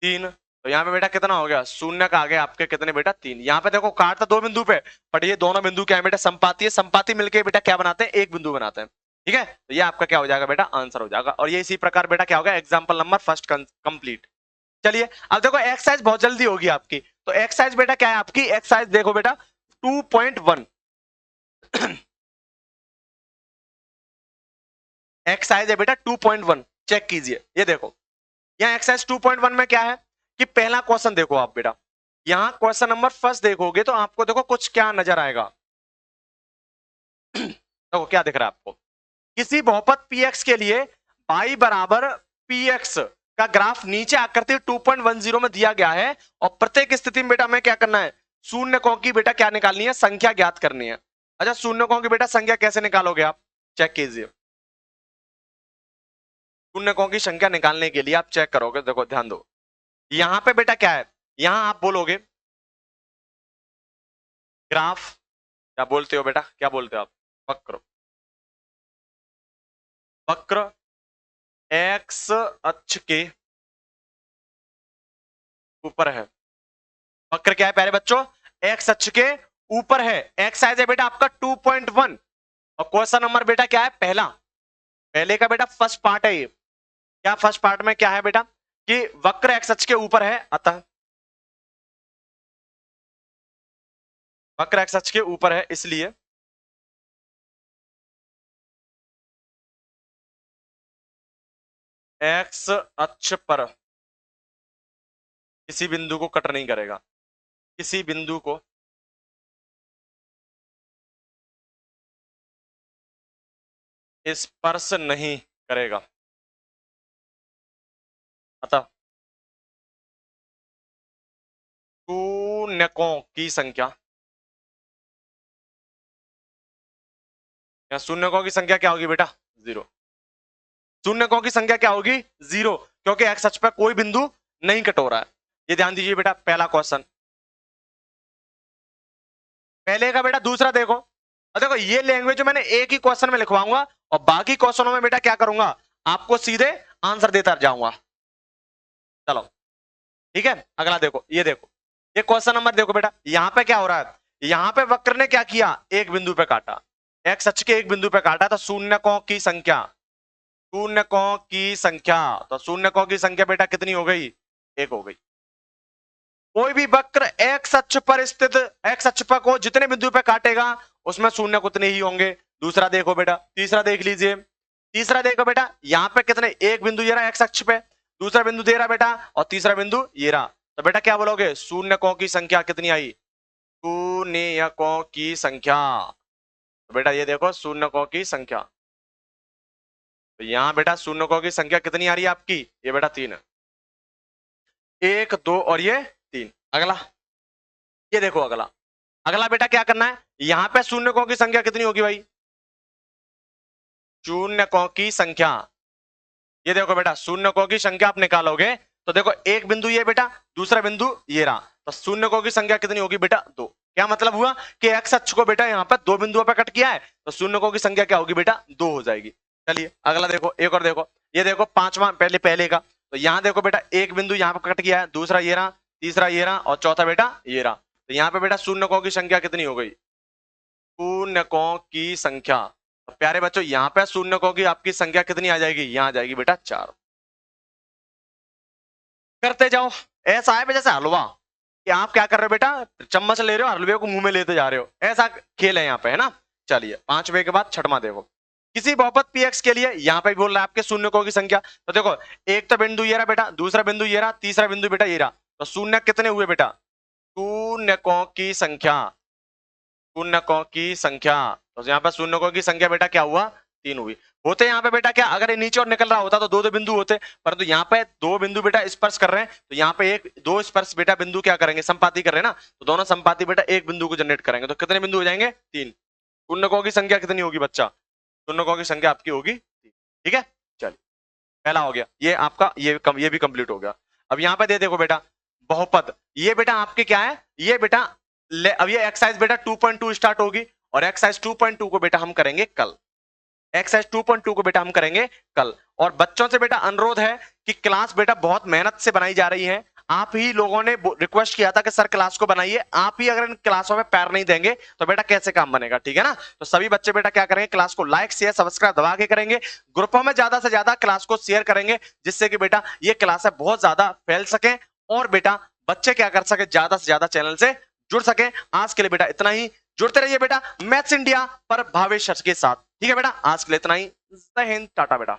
तीन। तो यहाँ पे बेटा कितना हो गया, शून्य का आ गया आपके कितने बेटा, तीन। यहाँ पे देखो काट तो दो बिंदु पे, बट ये दोनों बिंदु क्या है बेटा, संपाती है, संपाती मिलके बेटा क्या बनाते हैं, एक बिंदु बनाते हैं। ठीक है, तो ये आपका क्या हो जाएगा बेटा, आंसर हो जाएगा। और ये इसी प्रकार बेटा क्या होगा, एग्जाम्पल नंबर फर्स्ट कंप्लीट। चलिए अब देखो एक्सरसाइज बहुत जल्दी होगी आपकी, तो एक्सरसाइज बेटा क्या है आपकी, एक्सरसाइज देखो बेटा 2.1 एक्सरसाइज है बेटा 2.1, चेक कीजिए। ये देखो यहाँ एक्सरसाइज 2.1 में क्या है कि पहला क्वेश्चन देखो आप बेटा, यहां क्वेश्चन नंबर फर्स्ट देखोगे तो आपको देखो कुछ क्या नजर आएगा। देखो क्या दिख रहा है आपको, किसी बहुपद px के लिए y बराबर px का ग्राफ नीचे आकृति 2.10 में दिया गया है, और प्रत्येक स्थिति में बेटा हमें क्या करना है, शून्य कोण की बेटा क्या निकालनी है, संख्या ज्ञात करनी है। अच्छा शून्य कोण की बेटा संख्या कैसे निकालोगे आप, चेक कीजिए। शून्य कोण की संख्या निकालने के लिए आप चेक करोगे, देखो ध्यान दो, यहां पे बेटा क्या है, यहां आप बोलोगे ग्राफ, क्या बोलते हो बेटा, क्या बोलते हो आप, वक्र, वक्र एक्स अक्ष के ऊपर है। वक्र क्या है प्यारे बच्चों, एक्स अक्ष के ऊपर है। एक्स साइज है बेटा आपका 2.1, और क्वेश्चन नंबर बेटा क्या है, पहला, पहले का बेटा फर्स्ट पार्ट है ये। क्या फर्स्ट पार्ट में क्या है बेटा, कि वक्र एक्स अक्ष के ऊपर है, अतः वक्र एक्स अक्ष के ऊपर है, इसलिए एक्स अक्ष पर किसी बिंदु को कट नहीं करेगा, किसी बिंदु को स्पर्श नहीं करेगा, अतः शून्यकों की संख्या, या शून्यकों की संख्या क्या होगी बेटा, जीरो। शून्यकों की संख्या क्या होगी, जीरो, क्योंकि एक्स अक्ष पर कोई बिंदु नहीं कट हो रहा है। ये ध्यान दीजिए बेटा, पहला क्वेश्चन, पहले का बेटा। दूसरा देखो, और देखो ये लैंग्वेज जो मैंने एक ही क्वेश्चन में लिखवाऊंगा, और बाकी क्वेश्चनों में बेटा क्या करूंगा, आपको सीधे आंसर देता जाऊंगा। चलो ठीक है, अगला देखो, ये देखो, ये क्वेश्चन नंबर देखो बेटा, यहां पे क्या हो रहा है, यहां पे वक्र ने क्या किया, एक बिंदु पे काटा, एक्स अक्ष के एक बिंदु पे काटा, तो शून्यकों की संख्या, शून्यकों की संख्या, तो शून्यकों की संख्या बेटा कितनी हो गई, एक हो गई। कोई भी वक्र एक्स अक्ष पर स्थित, एक्स अक्ष पर को जितने बिंदु पे काटेगा उसमें शून्य उतने ही होंगे। दूसरा देखो बेटा, तीसरा देख लीजिए, तीसरा देखो बेटा, यहां पे कितने, एक बिंदु ये रहा एक्स अक्ष पे, दूसरा बिंदु दे रहा बेटा, और तीसरा बिंदु ये रहा। तो बेटा क्या बोलोगे, शून्यकों की संख्या कितनी आई, शून्यकों की संख्या। तो बेटा ये देखो शून्यकों की संख्या, तो यहां बेटा शून्यकों की संख्या कितनी आ रही है आपकी, ये बेटा तीन है, एक दो और ये तीन। अगला ये देखो, अगला, अगला बेटा क्या करना है, यहां पे शून्यकों की संख्या कितनी होगी भाई, शून्यकों की संख्या, ये देखो बेटा शून्यकों की संख्या आप निकालोगे तो देखो एक बिंदु ये बेटा, दूसरा बिंदु ये रहा, तो शून्यकों की संख्या कितनी होगी बेटा, दो। क्या मतलब हुआ कि एक्स अक्ष को बेटा यहाँ पर दो बिंदुओं पर कट किया है, तो शून्यकों की संख्या क्या होगी बेटा, दो हो जाएगी। चलिए अगला देखो, एक और देखो, ये देखो पांचवा, पहले पहले का, तो यहाँ देखो बेटा एक बिंदु यहाँ पर कट किया है, दूसरा ये रहा, तीसरा ये रहा, और चौथा बेटा ये रहा। तो यहाँ पे बेटा शून्यकों की संख्या कितनी हो गई, शून्यकों की संख्या, तो प्यारे बच्चों यहाँ पे शून्यकों की आपकी संख्या कितनी आ जाएगी, यहाँ आ जाएगी बेटा चार। करते जाओ, ऐसा है जैसे हलवा, कि आप क्या कर रहे हो बेटा, चम्मच ले रहे हो, हलवे को मुंह में लेते जा रहे हो, ऐसा खेल है यहाँ पे, है ना। चलिए पांचवे के बाद छठवां देखो, किसी बहुपद px के लिए, यहाँ पे बोल रहा है आपके शून्यकों की संख्या, तो देखो एक तो बिंदु ये रहा बेटा, दूसरा बिंदु ये रहा, तीसरा बिंदु बेटा ये रहा, तो शून्य कितने हुए बेटा, शून्यकों की संख्या, शून्यकों की संख्या, तो यहाँ पर शून्यकों की संख्या बेटा क्या हुआ, 3 हुई। होते यहाँ पे बेटा क्या, अगर ये नीचे और निकल रहा होता तो दो दो बिंदु होते, परंतु यहाँ पे दो बिंदु बेटा स्पर्श कर रहे हैं, तो यहाँ पे एक दो स्पर्श बेटा बिंदु क्या करेंगे, संपाती कर रहे हैं ना, तो दोनों संपाती बेटा एक बिंदु को जनरेट करेंगे, तो कितने बिंदु हो जाएंगे, 3। पूर्णकों की संख्या कितनी होगी बच्चा, पूर्णकों की संख्या आपकी होगी 3। ठीक है, चलिए पहला हो गया, ये आपका ये भी कंप्लीट हो गया। अब यहाँ पे दे देखो बेटा बहुपद, ये बेटा आपके क्या है, ये बेटा अब ये एक्सरसाइज बेटा 2.2 स्टार्ट होगी, और एक्सरसाइज 2.2 को बेटा हम करेंगे कल, एक्सरसाइज 2.2 को बेटा हम करेंगे कल। और बच्चों से बेटा अनुरोध है कि क्लास बेटा बहुत मेहनत से बनाई जा रही है, आप ही लोगों ने रिक्वेस्ट किया था कि सर क्लास को बनाइए, आप ही अगर इन क्लासों में पैर नहीं देंगे तो बेटा कैसे काम बनेगा, ठीक है ना। तो सभी बच्चे बेटा क्या करेंगे, क्लास को लाइक शेयर सब्सक्राइब दबा के करेंगे, ग्रुपों में ज्यादा से ज्यादा क्लास को शेयर करेंगे, जिससे कि बेटा ये क्लास बहुत ज्यादा फैल सके और बेटा बच्चे क्या कर सके, ज्यादा से ज्यादा चैनल से जुड़ सके। आज के लिए बेटा इतना ही, जुड़ते रहिए बेटा मैथ्स इंडिया पर भावेश सर के साथ, ठीक है बेटा। आज के लिए इतना ही, जय हिंद, टाटा बेटा।